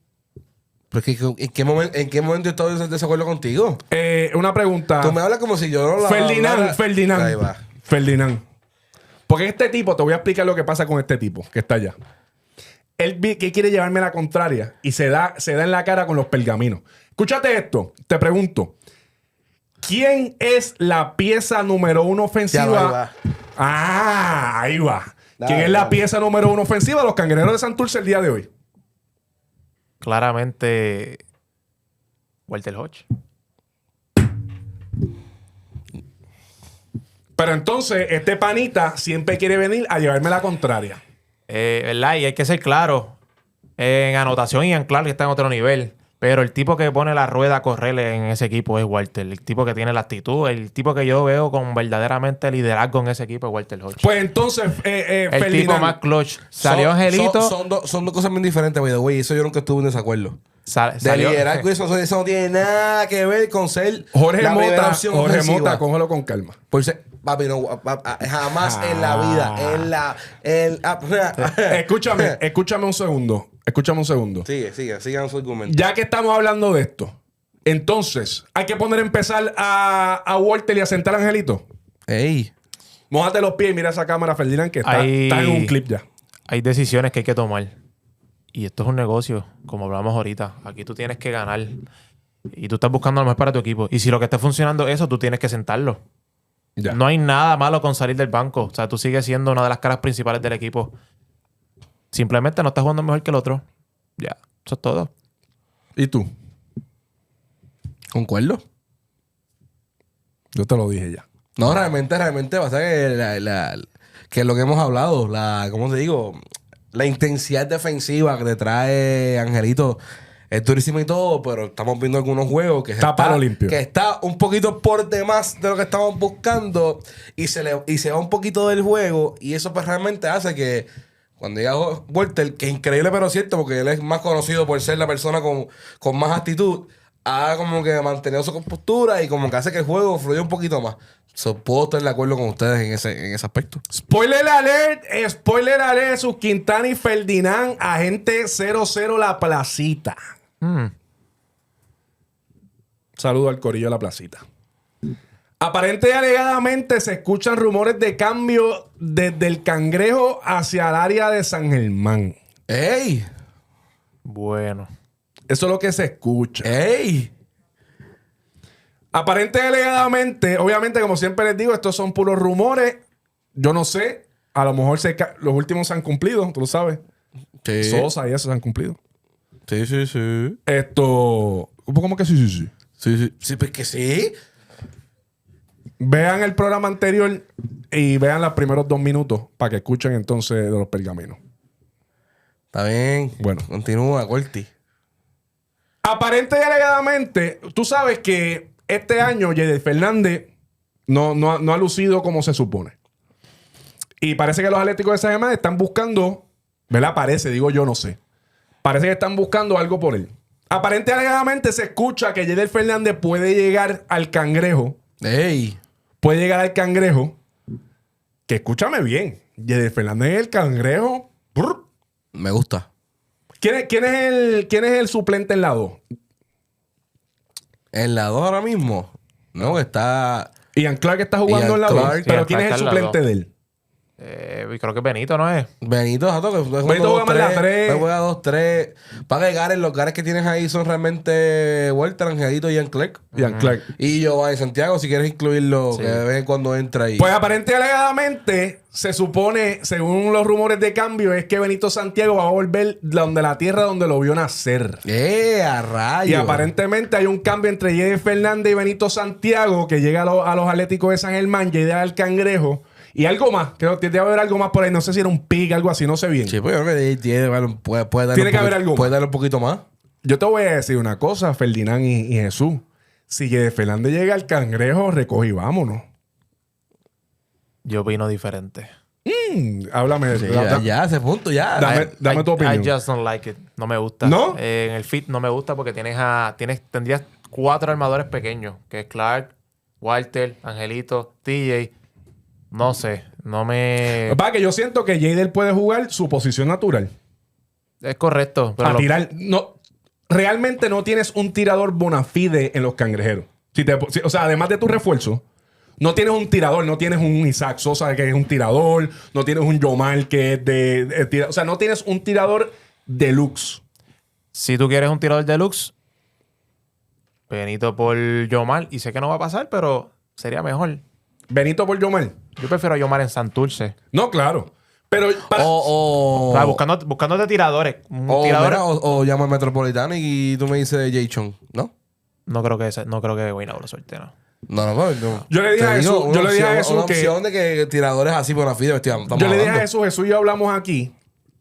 Pero ¿en qué momento estoy en desacuerdo contigo? Una pregunta. Tú me hablas como si yo no la... Ferdinand. Ahí va. Ferdinand. Porque este tipo, te voy a explicar lo que pasa con este tipo que está allá. Él que quiere llevarme la contraria y se da en la cara con los pergaminos. Escúchate esto. Te pregunto. ¿Quién es la pieza número 1 ofensiva? Ahí va. ¿Quién es la pieza número 1 ofensiva de los Cangrejeros de Santurce el día de hoy? Claramente, Walter Hodge. Pero entonces, este panita siempre quiere venir a llevarme la contraria. ¿Verdad? Y hay que ser claro. En anotación y en claro que está en otro nivel. Pero el tipo que pone la rueda a correr en ese equipo es Walter. El tipo que tiene la actitud. El tipo que yo veo con verdaderamente liderazgo en ese equipo es Walter Hodge. Pues entonces, el Ferdinand, tipo más clutch. Salió Angelito. Son dos cosas muy diferentes, güey. Eso yo nunca estuve en desacuerdo. De Salió, liderazgo, eso no tiene nada que ver con ser Jorge la primera Mota, opción Jorge ofensiva. Mota, cógelo con calma. Por ser, papi, no, jamás en la vida. Escúchame un segundo. Sigan su argumento. Ya que estamos hablando de esto, entonces, hay que empezar a Walter y a sentar a Angelito. Ey. Mójate los pies y mira esa cámara, Ferdinand, que está en un clip ya. Hay decisiones que hay que tomar. Y esto es un negocio, como hablamos ahorita. Aquí tú tienes que ganar. Y tú estás buscando lo mejor para tu equipo. Y si lo que está funcionando es eso, tú tienes que sentarlo. Ya. No hay nada malo con salir del banco. O sea, tú sigues siendo una de las caras principales del equipo. Simplemente no estás jugando mejor que el otro. Ya, eso es todo. ¿Y tú? ¿Concuerdo? Yo te lo dije ya. No, realmente va a ser que es lo que hemos hablado, ¿cómo te digo? La intensidad defensiva que te trae Angelito es durísima y todo, pero estamos viendo algunos juegos que está palo limpio. Que está un poquito por demás de lo que estamos buscando y se va un poquito del juego y eso pues realmente hace que cuando llega Walter, que es increíble pero cierto porque él es más conocido por ser la persona con más actitud, ha como que mantenido su compostura y como que hace que el juego fluya un poquito más. Puedo estar de acuerdo con ustedes en ese aspecto. Spoiler alert, sus Quintana y Ferdinand, agente 00 La Placita. Saludo al corillo de La Placita. Aparente y alegadamente se escuchan rumores de cambio desde el Cangrejo hacia el área de San Germán. ¡Ey! Bueno. Eso es lo que se escucha. ¡Ey! Aparente y alegadamente, obviamente, como siempre les digo, estos son puros rumores. Yo no sé. A lo mejor los últimos se han cumplido, tú lo sabes. Sí. Sosa y eso se han cumplido. Sí. ¿Cómo que sí? Sí, pues que sí. Vean el programa anterior y vean los primeros 2 minutos para que escuchen entonces de los pergaminos. Está bien. Bueno. Continúa, Corti. Aparente y alegadamente, tú sabes que este año Jeder Fernández no ha lucido como se supone. Y parece que los Atléticos de San Germán están buscando, ¿verdad? Parece, digo yo, no sé. Parece que están buscando algo por él. Aparente y alegadamente se escucha que Jeder Fernández puede llegar al Cangrejo. ¡Ey! Puede llegar al Cangrejo. Que escúchame bien. Jeder Fernández es el Cangrejo. Brr. Me gusta. ¿Quién es el suplente en la 2? En la 2 ahora mismo. No, está... Ian Clark está jugando Ian en la Clark. 2. Pero Ian ¿quién es Clark el está en la suplente 2. de él? Creo que Benito, ¿no es? Benito, exacto, que Benito juega más la 3. Juega 2-3. Para que Gares, los Gares que tienes ahí son realmente Walter, Angelito y Ian Clark. Ian Clark. Y Giovanni Santiago, si quieres incluirlo, Sí. que de vez en cuando entra ahí. Pues aparente y alegadamente se supone, según los rumores de cambio, es que Benito Santiago va a volver donde la tierra donde lo vio nacer. A rayos! Y aparentemente hay un cambio entre Jeder Fernández y Benito Santiago que llega a los Atléticos de San Germán, llega al Cangrejo. Y algo más, creo que debe haber algo más por ahí. No sé si era un pick, algo así, no sé bien. Sí, pues yo creo que puede darle Tiene que haber algo más. Puede darle un poquito más. Yo te voy a decir una cosa, Ferdinand y Jesús. Si Jeder Fernández llega al Cangrejo, recoge y vámonos. Yo opino diferente. Háblame. Sí, ya, ese punto, ya. Dame tu opinión. I just don't like it. No me gusta. ¿No? En el fit no me gusta porque tendrías 4 armadores pequeños, que es Clark, Walter, Angelito, TJ. No sé, no me... Para que yo siento que Jeder puede jugar su posición natural. Es correcto. Pero A tirar. No, realmente no tienes un tirador bona fide en los Cangrejeros. O sea, además de tu refuerzo, no tienes un tirador. No tienes un Isaac Sosa que es un tirador. No tienes un Yomar que es de o sea, no tienes un tirador deluxe. Si tú quieres un tirador deluxe, Benito por Yomar. Y sé que no va a pasar, pero sería mejor. Benito por Yomar. Yo prefiero a Yomar en Santurce. No, claro. Pero O sea, buscándote tiradores. Un tirador... O llamo al Metropolitano y tú me dices Jay Chong, ¿no? No creo que Guaynabo lo suelte, ¿no? No. Yo le dije Te a digo, Jesús, una opción de que tiradores así por la fide yo le dije a Jesús y yo hablamos aquí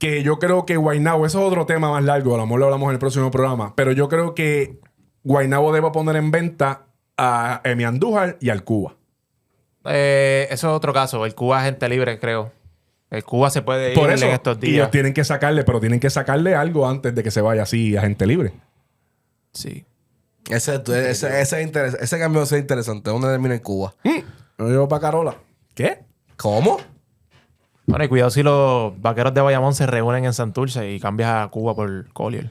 que yo creo que Guaynabo, eso es otro tema más largo, a lo mejor lo hablamos en el próximo programa, pero yo creo que Guaynabo debe poner en venta a Emi Andújar y al Cuba. Eso es otro caso. El Cuba es gente libre, creo. El Cuba se puede ir Por eso, en estos días. ellos tienen que sacarle, pero tienen que sacarle algo antes de que se vaya así a gente libre. Sí. Ese cambio va a ser interesante. ¿Dónde termina en Cuba? Yo llevo para Carola. ¿Qué? ¿Cómo? Bueno, y cuidado si los vaqueros de Bayamón se reúnen en Santurce y cambias a Cuba por Collier.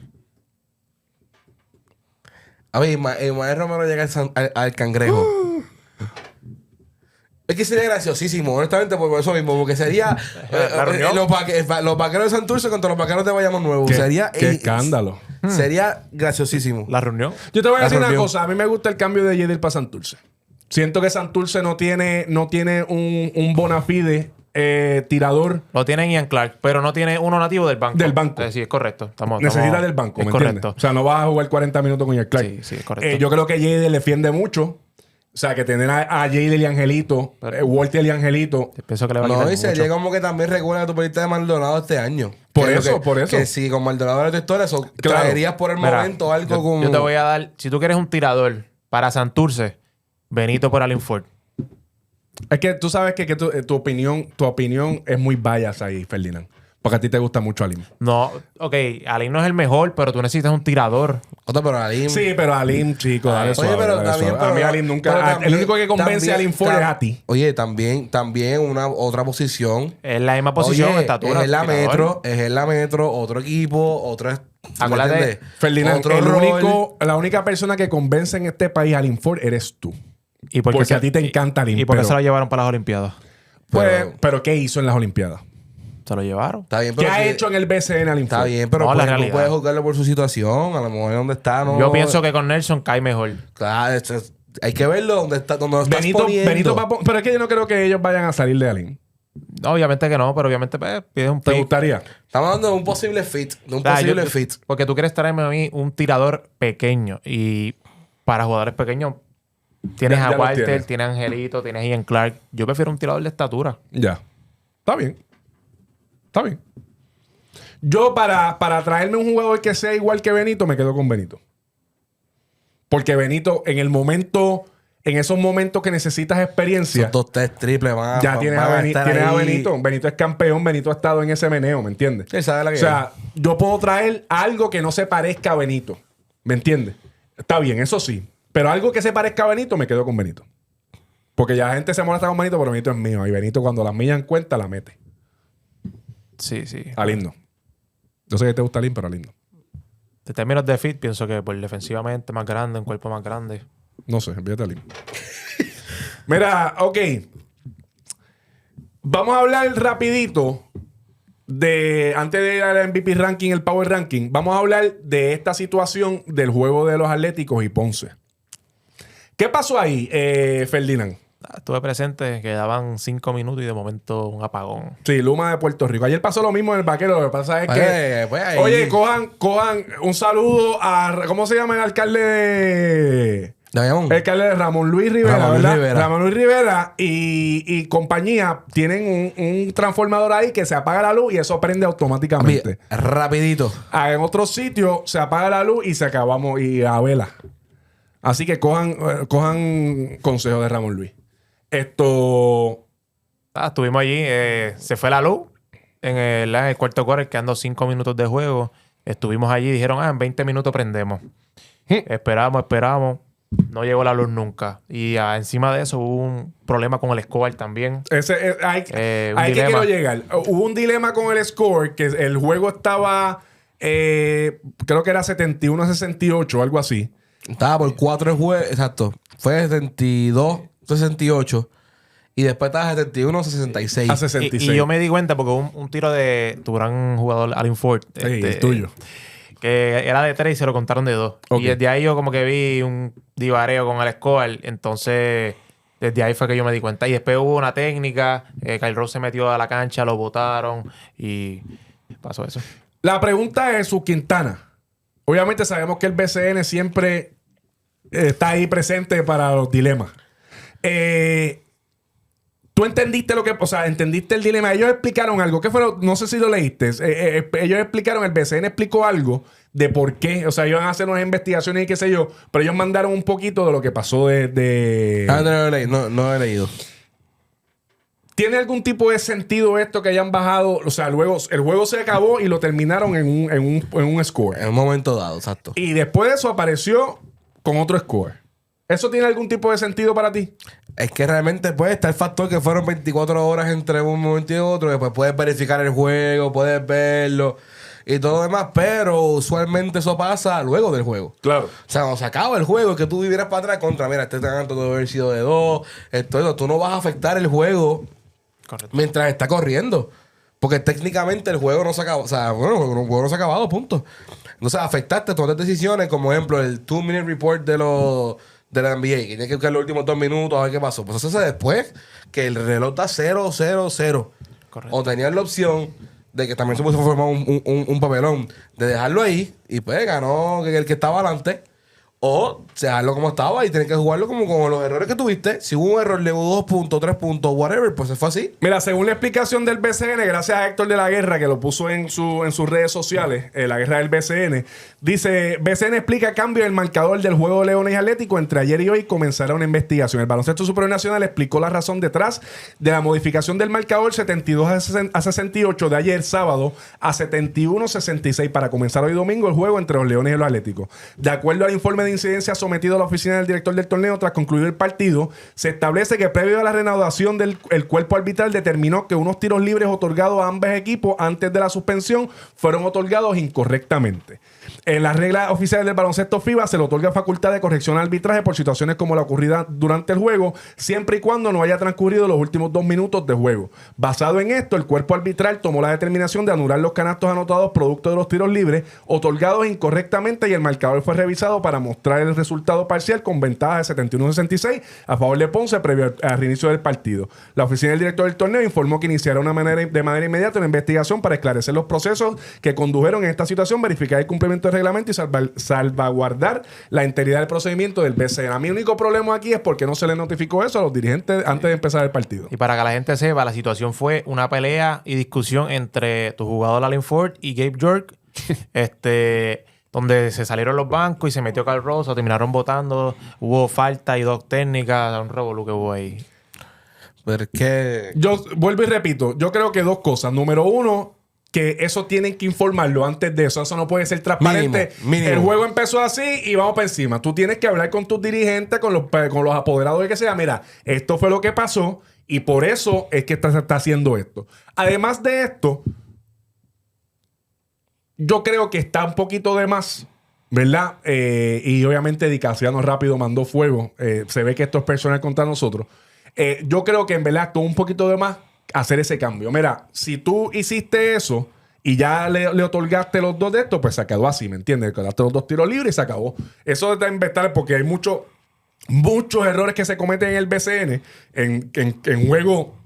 A ver, Ismael Romero llega al Cangrejo. Es que sería graciosísimo, honestamente, por eso mismo, porque sería La reunión. los vaqueros de Santurce contra los vaqueros de Bayamón Nuevo. Sería qué escándalo. Sería graciosísimo. La reunión. Yo te voy a La decir una reunión. cosa. A mí me gusta el cambio de Yedil para Santurce. Siento que Santurce no tiene un bona fide tirador. Lo tienen Ian Clark, pero no tiene uno nativo del banco. Del banco. Sí, es correcto. Necesita del banco, es ¿me correcto. entiendes? O sea, no vas a jugar 40 minutos con el Clark. Sí, sí, es correcto. Yo creo que Yedil defiende mucho. O sea, que tener a Yedil y Angelito, Walter y Angelito. Pienso que le va a quitar No, y sería mucho. como que también recuerda tu película de Maldonado este año. Por Que es eso, lo por eso. Que si con Maldonado era tu historia, eso Claro. traerías por el Mira, momento algo yo, como... yo te voy a dar... Si tú quieres un tirador para Santurce, Benito por Allen Ford. Es que tú sabes que tu opinión es muy bias ahí, Ferdinand. Porque a ti te gusta mucho Alim. No, ok, Allen no es el mejor, pero tú necesitas un tirador. Otro, pero Alim... Sí, pero Alim, chico, dale Oye, suave, pero dale también... suave. A mí Alim nunca... el único que convence a Alim Ford es a ti. Oye, también otra posición. Es la misma posición, Oye, estatura. es en la tirador. metro, otro equipo, otra... Acuérdate, ¿me entiendes? Ferdinand, Otro rol. la única persona que convence en este país a Alim Ford eres tú. ¿Y por qué Porque a ti te encanta Alim. ¿Y por qué pero- se lo llevaron para las Olimpiadas? Pero ¿qué hizo en las Olimpiadas? Se lo llevaron. Está bien, ¿Qué pero ha que- hecho en el BCN Alim Está Ford? bien, pero No, la pues, no realidad. puedes juzgarlo por su situación. A lo mejor donde está, no... Yo pienso que con Nelson cae mejor. Claro, hay que verlo donde lo estás poniendo. Pero es que yo no creo que ellos vayan a salir de Alim. No, obviamente que no, pero obviamente pues, pides un ¿Te pick. gustaría? Estamos hablando de un posible fit. De un O sea, posible fit. Porque tú quieres traerme a mí un tirador pequeño. Y para jugadores pequeños, tienes Ya a los Walter, tienes. tienes a Angelito, tienes a Ian Clark. Yo prefiero un tirador de estatura. Ya. Está bien. Está bien. Yo para traerme un jugador que sea igual que Benito, me quedo con Benito. Porque Benito, en esos momentos que necesitas experiencia, Esos 2, 3 triples van ya tienes a estar Benito. ahí. Benito es campeón, Benito ha estado en ese meneo, ¿me entiendes? Él sabe la que O sea, yo puedo traer algo que no se parezca a Benito. ¿Me entiendes? Está bien, eso sí. Pero algo que se parezca a Benito, me quedo con Benito. Porque ya la gente se molesta con Benito, pero Benito es mío. Y Benito, cuando las millas en cuenta, la mete. Sí, sí. Alim no. Yo sé que te gusta Alim, pero Alim no. De términos de fit, pienso que por defensivamente más grande, un cuerpo más grande. No sé, olvídate Alim. Mira, ok. Vamos a hablar rapidito antes de ir al MVP ranking, el Power Ranking, vamos a hablar de esta situación del juego de los Atléticos y Ponce. ¿Qué pasó ahí, Ferdinand? Estuve presente, quedaban 5 minutos y de momento un apagón. Sí, Luma de Puerto Rico. Ayer pasó lo mismo en el Vaquero. Lo que pasa es que... Pues ahí. Oye, cojan un saludo a... ¿Cómo se llama el alcalde de... Bayamón. El alcalde de Ramón Luis Rivera, Ramón Luis ¿verdad? Rivera. Ramón Luis Rivera y compañía tienen un transformador ahí que se apaga la luz y eso prende automáticamente. Rapidito. En otro sitio se apaga la luz y se acabamos y a vela. Así que cojan consejo de Ramón Luis. Estuvimos allí, se fue la luz en el cuarto quarter, quedando 5 minutos de juego. Estuvimos allí y dijeron, en 20 minutos prendemos. Esperamos. No llegó la luz nunca. Y encima de eso hubo un problema con el score también. Ahí que dilema. quiero llegar. Hubo un dilema con el score, que el juego estaba, creo que era 71-68 o algo así. Estaba por 4 el juego. Exacto. Fue 72-68. Y después estaba 71-66. A 66. Y yo me di cuenta porque hubo un tiro de tu gran jugador, Allen Ford. Sí, el tuyo. Que era de 3 y se lo contaron de 2. Ok. Y desde ahí yo como que vi un divareo con el score. Entonces, desde ahí fue que yo me di cuenta. Y después hubo una técnica. Kyle Rose se metió a la cancha, lo botaron y pasó eso. La pregunta es su Quintana. Obviamente sabemos que el BCN siempre está ahí presente para los dilemas. Tú entendiste lo que... O sea, entendiste el dilema. Ellos explicaron algo. ¿Qué fue no sé si lo leíste. Ellos explicaron, el BCN explicó algo de por qué. O sea, ellos van a hacer unas investigaciones y qué sé yo. Pero ellos mandaron un poquito de lo que pasó de... No he leído. ¿Tiene algún tipo de sentido esto que hayan bajado? O sea, luego el juego se acabó y lo terminaron en un score. En un momento dado, exacto. Y después de eso apareció con otro score. ¿Eso tiene algún tipo de sentido para ti? Es que realmente pues está el factor que fueron 24 horas entre un momento y otro. Después puedes verificar el juego, puedes verlo y todo lo demás. Pero usualmente eso pasa luego del juego. Claro. O sea, cuando se acaba el juego, que tú vivieras para atrás contra, mira, este tanto debe haber sido de 2, esto, tú no vas a afectar el juego. Correcto. Mientras está corriendo. Porque técnicamente el juego no se acabó. O sea, bueno, el juego no se ha acabado, punto. Entonces afectaste todas las decisiones, como ejemplo el 2-minute report de la NBA, que tiene que buscar los últimos 2 minutos a ver qué pasó. Pues eso se hace después que el reloj está 0-0-0. Correcto. O tenían la opción de que también se puso formar un papelón, de dejarlo ahí y pues ganó el que estaba adelante. O dejarlo como estaba y tener que jugarlo como los errores que tuviste. Si hubo un error, le hubo 2 puntos, 3 puntos, whatever, pues se fue así. Mira, según la explicación del BCN, gracias a Héctor de la Guerra, que lo puso en sus redes sociales, la guerra del BCN, dice, BCN explica cambio en el marcador del juego de Leones y Atlético. Entre ayer y hoy comenzará una investigación. El Baloncesto Superior Nacional explicó la razón detrás de la modificación del marcador 72 a 68 de ayer sábado a 71-66 para comenzar hoy domingo el juego entre los Leones y los Atléticos. De acuerdo al informe de incidencia sometido a la oficina del director del torneo tras concluir el partido, se establece que previo a la reanudación el cuerpo arbitral determinó que unos tiros libres otorgados a ambos equipos antes de la suspensión fueron otorgados incorrectamente. En las reglas oficiales del baloncesto FIBA se le otorga facultad de corrección al arbitraje por situaciones como la ocurrida durante el juego, siempre y cuando no haya transcurrido los últimos 2 minutos de juego. Basado en esto, el cuerpo arbitral tomó la determinación de anular los canastos anotados producto de los tiros libres otorgados incorrectamente y el marcador fue revisado para mostrar el resultado parcial con ventaja de 71-66 a favor de Ponce previo al reinicio del partido. La oficina del director del torneo informó que iniciará de manera inmediata una investigación para esclarecer los procesos que condujeron en esta situación, verificar el cumplimiento del reglamento y salvaguardar la integridad del procedimiento del BCN. A mí el único problema aquí es porque no se le notificó eso a los dirigentes antes de empezar el partido. Y para que la gente sepa, la situación fue una pelea y discusión entre tu jugador Allen Ford y Gabe York, donde se salieron los bancos y se metió Carl Rosa, terminaron votando, hubo falta y 2 técnicas, un revolú que hubo ahí. Pero es que... Yo vuelvo y repito, yo creo que 2 cosas. Número 1, que eso tienen que informarlo antes de eso. Eso no puede ser transparente. Mínimo. El juego empezó así y vamos para encima. Tú tienes que hablar con tus dirigentes, con los apoderados de que sea. Mira, esto fue lo que pasó y por eso es que se está haciendo esto. Además de esto, yo creo que está un poquito de más, ¿verdad? Y obviamente Dicasiano rápido mandó fuego. Se ve que esto es personal contra nosotros. Yo creo que en verdad estuvo un poquito de más hacer ese cambio. Mira, si tú hiciste eso y ya le otorgaste los 2 de estos, pues se quedó así, ¿me entiendes? Quedaste los 2 tiros libres y se acabó. Eso de inventar, porque hay muchos errores que se cometen en el BCN, en juego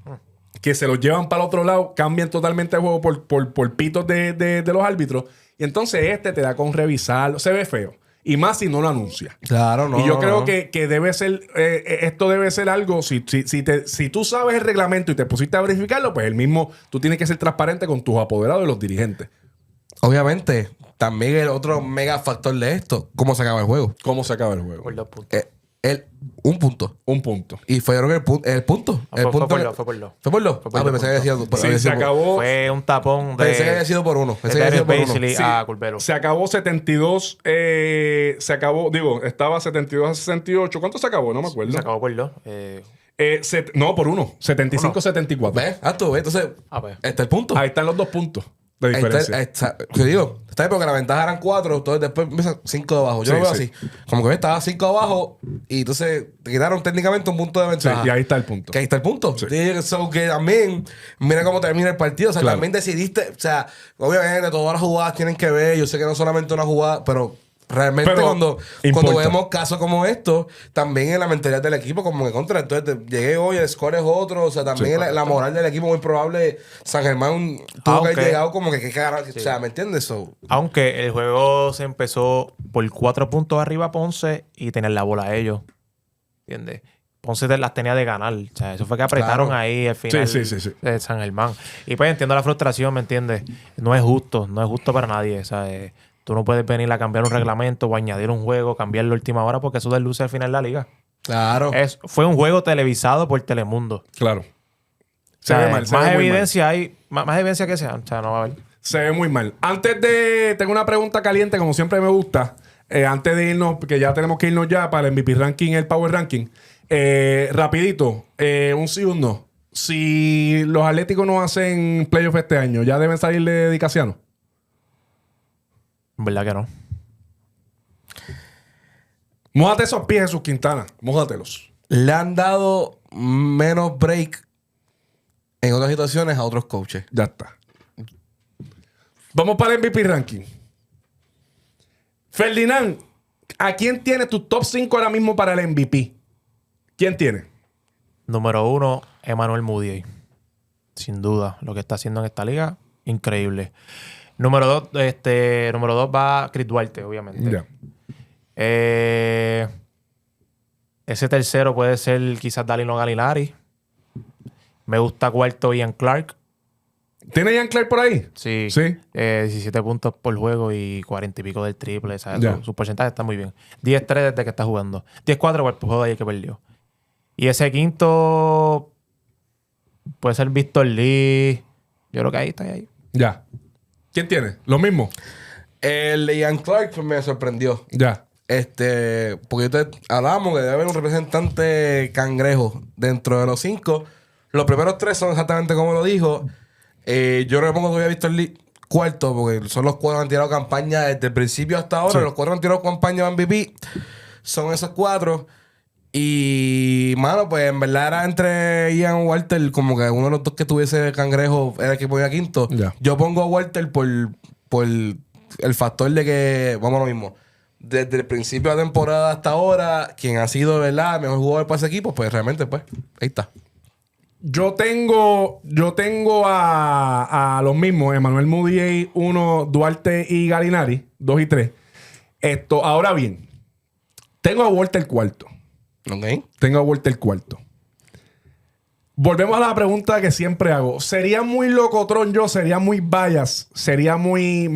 que se los llevan para el otro lado, cambian totalmente el juego por pitos de los árbitros. Y entonces te da con revisarlo. Se ve feo. Y más si no lo anuncia. Claro, no. Y yo creo que debe ser, esto debe ser algo, si tú sabes el reglamento y te pusiste a verificarlo, pues tú tienes que ser transparente con tus apoderados y los dirigentes. Obviamente, también el otro mega factor de esto, ¿cómo se acaba el juego? ¿Cómo se acaba el juego? Por 2 puntos. Un punto. Un punto. Y fueron el punto. Fue por 2. ¿Fue por 2? Pensé que había sido Sí, se acabó. Fue un tapón de... Pensé que había sido por 1. Pensé que había sido por 1. Sí, a Culpero. Se acabó 72. Estaba 72 a 68. ¿Cuánto se acabó? No me acuerdo. Se acabó por 2. No, por 1. 75-74. ¿Ves? Tú ves. Entonces, pues. está el punto. Ahí están los 2 puntos de diferencia. Te digo, está bien porque la ventaja eran 4, entonces después empieza 5 de abajo. Yo lo veo así. Como que estaba 5 abajo y entonces te quitaron técnicamente un punto de ventaja. Sí, y ahí está el punto. Que ahí está el punto. Sí. Que también, mira cómo termina el partido. O sea, Claro. también decidiste, o sea, obviamente todas las jugadas tienen que ver. Yo sé que no solamente una jugada, pero realmente cuando vemos casos como estos, también en la mentalidad del equipo, como que contra. Entonces llegué hoy, el score es otro. O sea, también la moral del equipo, muy probable. San Germán tuvo que haber llegado como que o sea, ¿me entiendes? Aunque el juego se empezó por 4 puntos arriba Ponce y tener la bola a ellos. ¿Entiendes? Ponce las tenía de ganar. O sea, eso fue que apretaron ahí al final Sí. de San Germán. Y pues entiendo la frustración, ¿me entiendes? No es justo para nadie. O sea, tú no puedes venir a cambiar un reglamento o añadir un juego, cambiarlo a última hora porque eso desluce al final de la liga. Claro. Fue un juego televisado por Telemundo. Claro. O sea, más muy evidencia hay, más evidencia que sea. O sea, no va a haber. Se ve muy mal. Tengo una pregunta caliente, como siempre me gusta. Antes de irnos, que ya tenemos que irnos ya para el MVP Ranking, el Power Ranking. Rapidito, un sí o un no. Si los Atléticos no hacen playoff este año, ¿ya deben salir de Dicasiano? En verdad que no. Mójate esos pies, Jesús Quintana. Mójatelos. Le han dado menos break en otras situaciones a otros coaches. Ya está. Vamos para el MVP Ranking. Ferdinand, ¿a quién tiene tu top 5 ahora mismo para el MVP? ¿Quién tiene? Número 1, Emmanuel Mudiay. Sin duda. Lo que está haciendo en esta liga, increíble. Número 2 va Chris Duarte, obviamente. Ya. Ese tercero puede ser quizás Danilo Gallinari. Me gusta cuarto Ian Clark. ¿Tiene Ian Clark por ahí? Sí. Sí. 17 puntos por juego y 40 y pico del triple. ¿Sabes? Ya. Su porcentaje está muy bien. 10-3 desde que está jugando. 10-4 por el juego de ayer que perdió. Y ese quinto puede ser Víctor Lee. Yo creo que ahí está ahí. Ya. ¿Quién tiene? ¿Lo mismo? El de Ian Clark pues, me sorprendió. Ya. Porque hablábamos que debe haber un representante cangrejo dentro de los 5. Los primeros 3 son exactamente como lo dijo. Yo le pongo todavía a Víctor Lee cuarto, porque son los 4 que han tirado campaña desde el principio hasta ahora. Sí. Los 4 han tirado campaña de MVP. Son esos 4. Y, mano, pues en verdad era entre Ian o Walter, como que uno de los dos que tuviese cangrejo era el que ponía quinto. Ya. Yo pongo a Walter por el factor de que, vamos a lo mismo, desde el principio de la temporada hasta ahora, quien ha sido, ¿verdad?, el mejor jugador para ese equipo, pues realmente, pues, ahí está. Yo tengo a los mismos, Emmanuel Mudiay, 1, Duarte y Gallinari, 2 y 3. Ahora bien, tengo a Walter cuarto. ¿Ok? Tengo a Walter cuarto. Volvemos a la pregunta que siempre hago. ¿Sería muy locotrón yo? ¿Sería muy bias? ¿Sería muy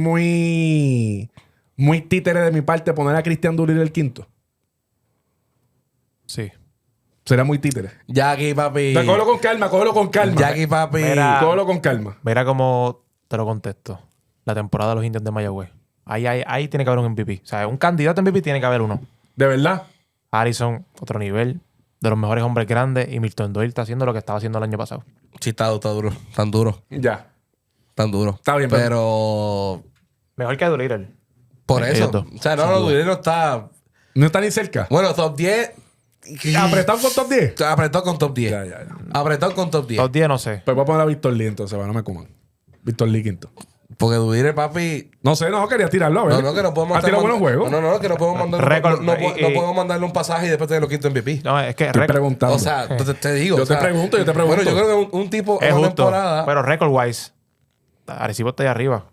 títere de mi parte poner a Cristian Dulir el quinto? Sí. Sería muy títere. Jackie, papi. Cógelo con calma. Jackie, papi. Mira. Cógelo con calma. Mira cómo te lo contesto. La temporada de los Indios de Mayagüez. Ahí tiene que haber un MVP. O sea, un candidato a MVP tiene que haber uno. ¿De verdad? Harrison, otro nivel. De los mejores hombres grandes. Y Milton Doyle está haciendo lo que estaba haciendo el año pasado. Sí, está duro. Tan duro. Ya. Tan duro. Está bien, pero... Mejor que Doolittle. Por eso. Ellos dos. O sea, no, Durillo no está... No está ni cerca. Bueno, top 10... ¿Apretado con top 10? Apretado con top 10. Ya. Apretado con top 10. Top 10 no sé. Pues voy a poner a Víctor Lee entonces, para no me coman. Víctor Lee quinto. Porque Durillo, papi... No sé, quería tirarlo, a ver. No, que no podemos... ¿Ha tirado buenos juegos? No, que no podemos mandarle... Récord, no podemos mandarle un pasaje y después tenerlo quinto MVP. No, es que Estoy preguntando. O sea, te digo. Yo o sea, te pregunto. Bueno, yo creo que un tipo es en una justo. temporada... Pero record wise, Arecibo está ahí arriba.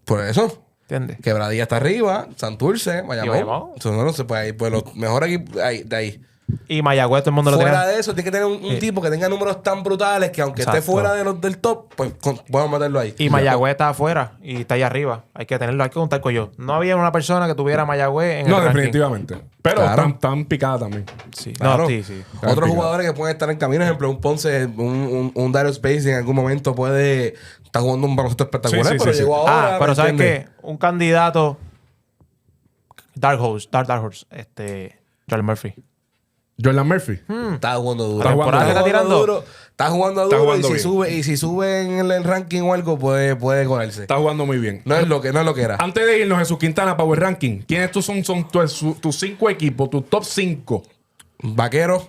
Por eso... ¿Entiendes? Quebradilla está arriba, Santurce, Bayamón. Bayamón. Eso no se puede ir. Pues los mejores equipos de ahí. Y Mayagüez todo el mundo lo Fuera tiene. de eso, tiene que tener un tipo que tenga números tan brutales que aunque esté Exacto. fuera de los del top, pues podemos meterlo ahí. Y Mayagüez está afuera y está ahí arriba. Hay que tenerlo, hay que contar con ellos. No había una persona que tuviera Mayagüez en No, el ranking. definitivamente. Pero Claro. tan picada también. Sí. Claro. No, sí. Otros Claro. jugadores que pueden estar en camino, ejemplo, un Ponce, un Dario Space en algún momento puede estar jugando un baloncesto espectacular, Sí, pero sí. llegó ahora. Pero ¿me ¿sabes entiendes? qué? Un candidato Dark Horse, Joel Murphy. Jordan Murphy. Está jugando duro. Está jugando ¿Está tirando? duro. Está jugando Está duro. jugando Y si sube en el ranking o algo, puede colarse. Está jugando muy bien. No es lo que era. Antes de irnos, Jesús Quintana, Power Ranking. ¿Quiénes son tus 5 equipos, tus top 5? Vaqueros,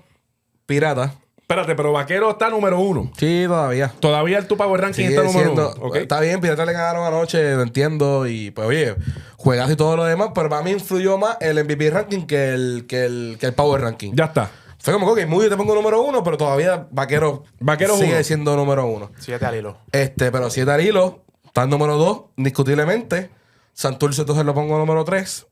Piratas. Espérate, pero Vaquero está número 1. Sí, todavía. Todavía el tu Power Ranking Sigue está número siendo. 1. ¿Ok? Está bien, Piratas le ganaron anoche, lo entiendo. Y pues, oye, juegas y todo lo demás. Pero para mí influyó más el MVP ranking que el Power Ranking. Ya está. Fue como que muy te pongo número 1, pero todavía Vaquero sigue uno. siendo número 1. 7 al hilo. Pero 7 al hilo, está en número 2, indiscutiblemente. Santurce entonces lo pongo número 3.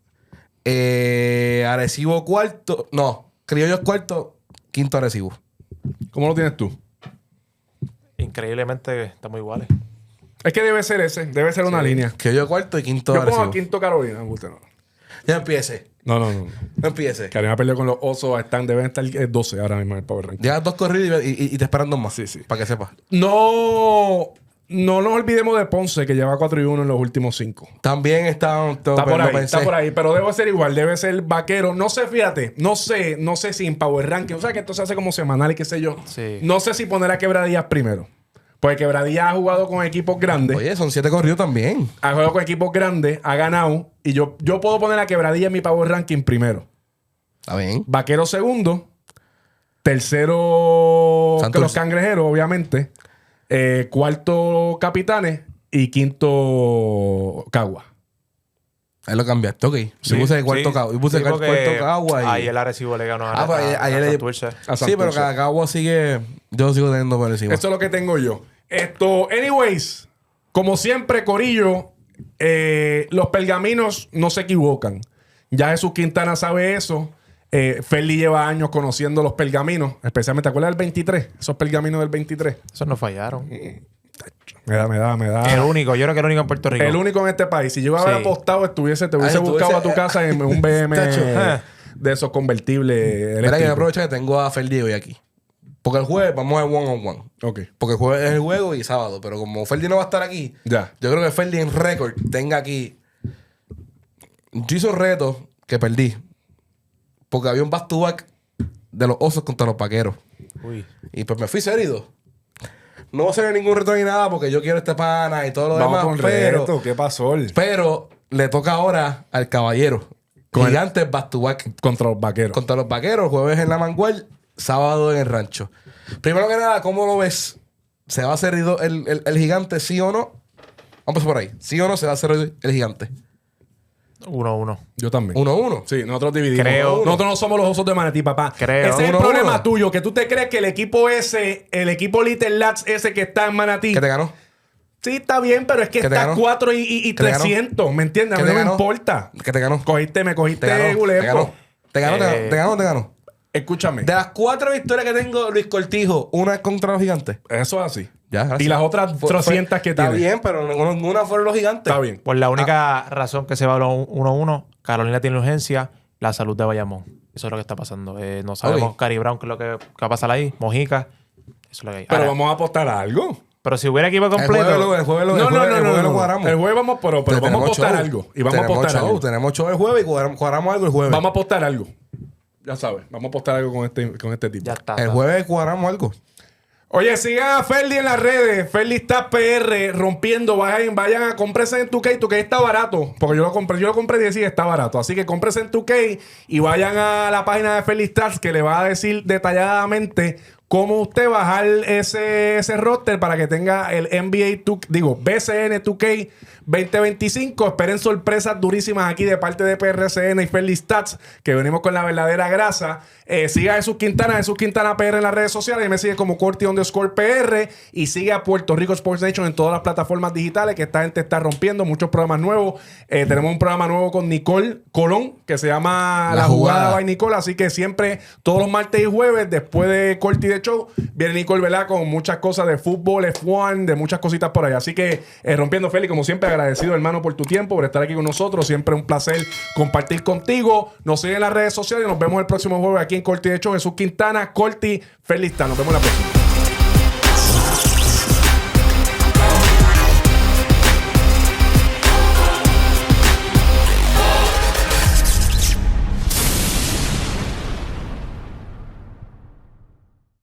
Arecibo cuarto. No, Criollos cuarto. quinto Arecibo. ¿Cómo lo tienes tú? Increíblemente estamos iguales. Es que debe ser ese. Debe ser una línea. Que yo cuarto y quinto Yo pongo Arecibo. a quinto Carolina. Me gusta, no. Ya empiece. No. No empiece. Carolina perdió con los Osos. Deben estar 12 ahora mismo en el Power Ranking. Llegas 2 corridos y te esperan 2 más. Sí. Para que sepas. No nos olvidemos de Ponce, que lleva 4-1 en los últimos 5. También está Está por ahí, pero debe ser igual, debe ser Vaquero. No sé, fíjate, no sé si en Power Ranking, o sea que esto se hace como semanal y qué sé yo. Sí. No sé si poner a Quebradillas primero. Porque Quebradillas ha jugado con equipos grandes. Oye, son 7 corridos también. Ha jugado con equipos grandes, ha ganado. Y yo puedo poner a Quebradillas en mi Power Ranking primero. Está bien. Vaquero segundo. Tercero, Santos. que los Cangrejeros, obviamente. Cuarto, Capitanes. Y quinto, Cagua. Ahí lo cambiaste, ok. Sí, Yo puse cuarto Sí, Cagua. Yo puse sí, porque cuarto Cagua. Ahí el Arecibo le ganó a pues ayer le... Santurce. A Sí, pero Santurce. Cagua sigue... Yo sigo teniendo por encima. Eso es lo que tengo yo. Anyways, como siempre, Corillo, los pergaminos no se equivocan. Ya Jesús Quintana sabe eso. Ferli lleva años conociendo los pergaminos, especialmente, ¿te acuerdas del 23? Esos pergaminos del 23. Esos no fallaron. Me da. El único, yo creo que el único en Puerto Rico. El único en este país. Si yo hubiera Sí. apostado, te hubiese buscado a tu casa en un BM de esos convertibles Mira que eléctricos. aprovecha que tengo a Ferdi hoy aquí. Porque el jueves vamos a one-on-one. Ok, Porque el jueves es el juego y sábado. Pero como Ferdi no va a estar aquí, ya. yo creo que Ferdi en récord tenga aquí. Yo hice un reto que perdí. Porque había un back-to-back de los Osos contra los Vaqueros. Uy. Y pues me fui serido. No voy a hacer ningún reto ni nada porque yo quiero este pana y todo lo Vamos demás. con Pero, reto. ¿Qué pasó? pero le toca ahora al caballero. Con Gigantes back-to-back. Contra los vaqueros. Contra los Vaqueros, jueves en la Mangual, sábado en el rancho. Primero que nada, ¿cómo lo ves? ¿Se va a hacer el gigante, sí o no? Vamos por ahí. ¿Sí o no se va a hacer el gigante? 1-1. Yo también. 1-1. Sí, nosotros dividimos. Creo. Nosotros no somos los Osos de Manatí, papá. Creo. Ese es el 1-1. problema tuyo, que tú te crees que el equipo ese, el equipo Little Lads ese que está en Manatí. ¿Qué te ganó? Sí, está bien, pero es que ¿Qué te está ganó? 4 y ¿Qué te ganó? 300, ¿me entiendes? A ¿Qué mí te no me ganó? importa. ¿Qué te ganó? Me cogiste Te ganó. Gulepo. Te ganó. Escúchame. De las 4 victorias que tengo, Luis Cortijo, una es contra los gigantes. Eso es así. Ya, gracias. Y las otras 300 que Está tiene. bien, pero ninguna fueron los gigantes. Está bien. Por la única razón que se va a los 1-1, Carolina tiene urgencia, la salud de Bayamón. Eso es lo que está pasando. No sabemos Ok. Cari Brown qué es lo que va a pasar ahí. Mojica. Eso es lo que hay. Pero Ahora, vamos a apostar a algo. pero si hubiera equipo El completo... jueves No, lo cuadramos. El jueves vamos, pero vamos a Tenemos apostar show. algo. Y vamos a Tenemos apostar show. algo. Tenemos show el jueves y cuadramos algo el jueves. Vamos a apostar algo. Ya sabes, vamos a apostar algo con este tipo. Ya está. El jueves cuadramos algo. Oye, sigan a Ferdi en las redes. Ferdi está PR rompiendo. Vayan a comprarse en 2K. 2K está barato. Porque yo lo compré 10 y está barato. Así que cómprese en 2K y vayan a la página de Ferdi Stars que le va a decir detalladamente cómo usted bajar ese roster para que tenga el BCN 2K 2025. Esperen sorpresas durísimas aquí de parte de PRCN y Ferdi Stats, que venimos con la verdadera grasa. Siga a Jesús Quintana PR en las redes sociales y me sigue como Corti_PR y sigue a Puerto Rico Sports Nation en todas las plataformas digitales, que esta gente está rompiendo muchos programas nuevos. Tenemos un programa nuevo con Nicole Colón que se llama La Jugada by Nicole, así que siempre todos los martes y jueves después de Corti de Show viene Nicole, ¿verdad? Con muchas cosas de fútbol, F1, de muchas cositas por ahí. Así que rompiendo, Félix, como siempre, agradecido, hermano, por tu tiempo, por estar aquí con nosotros. Siempre un placer compartir contigo. Nos siguen en las redes sociales y nos vemos el próximo jueves aquí en Corti de Show. Jesús Quintana, Corti, Félix. Nos vemos la próxima.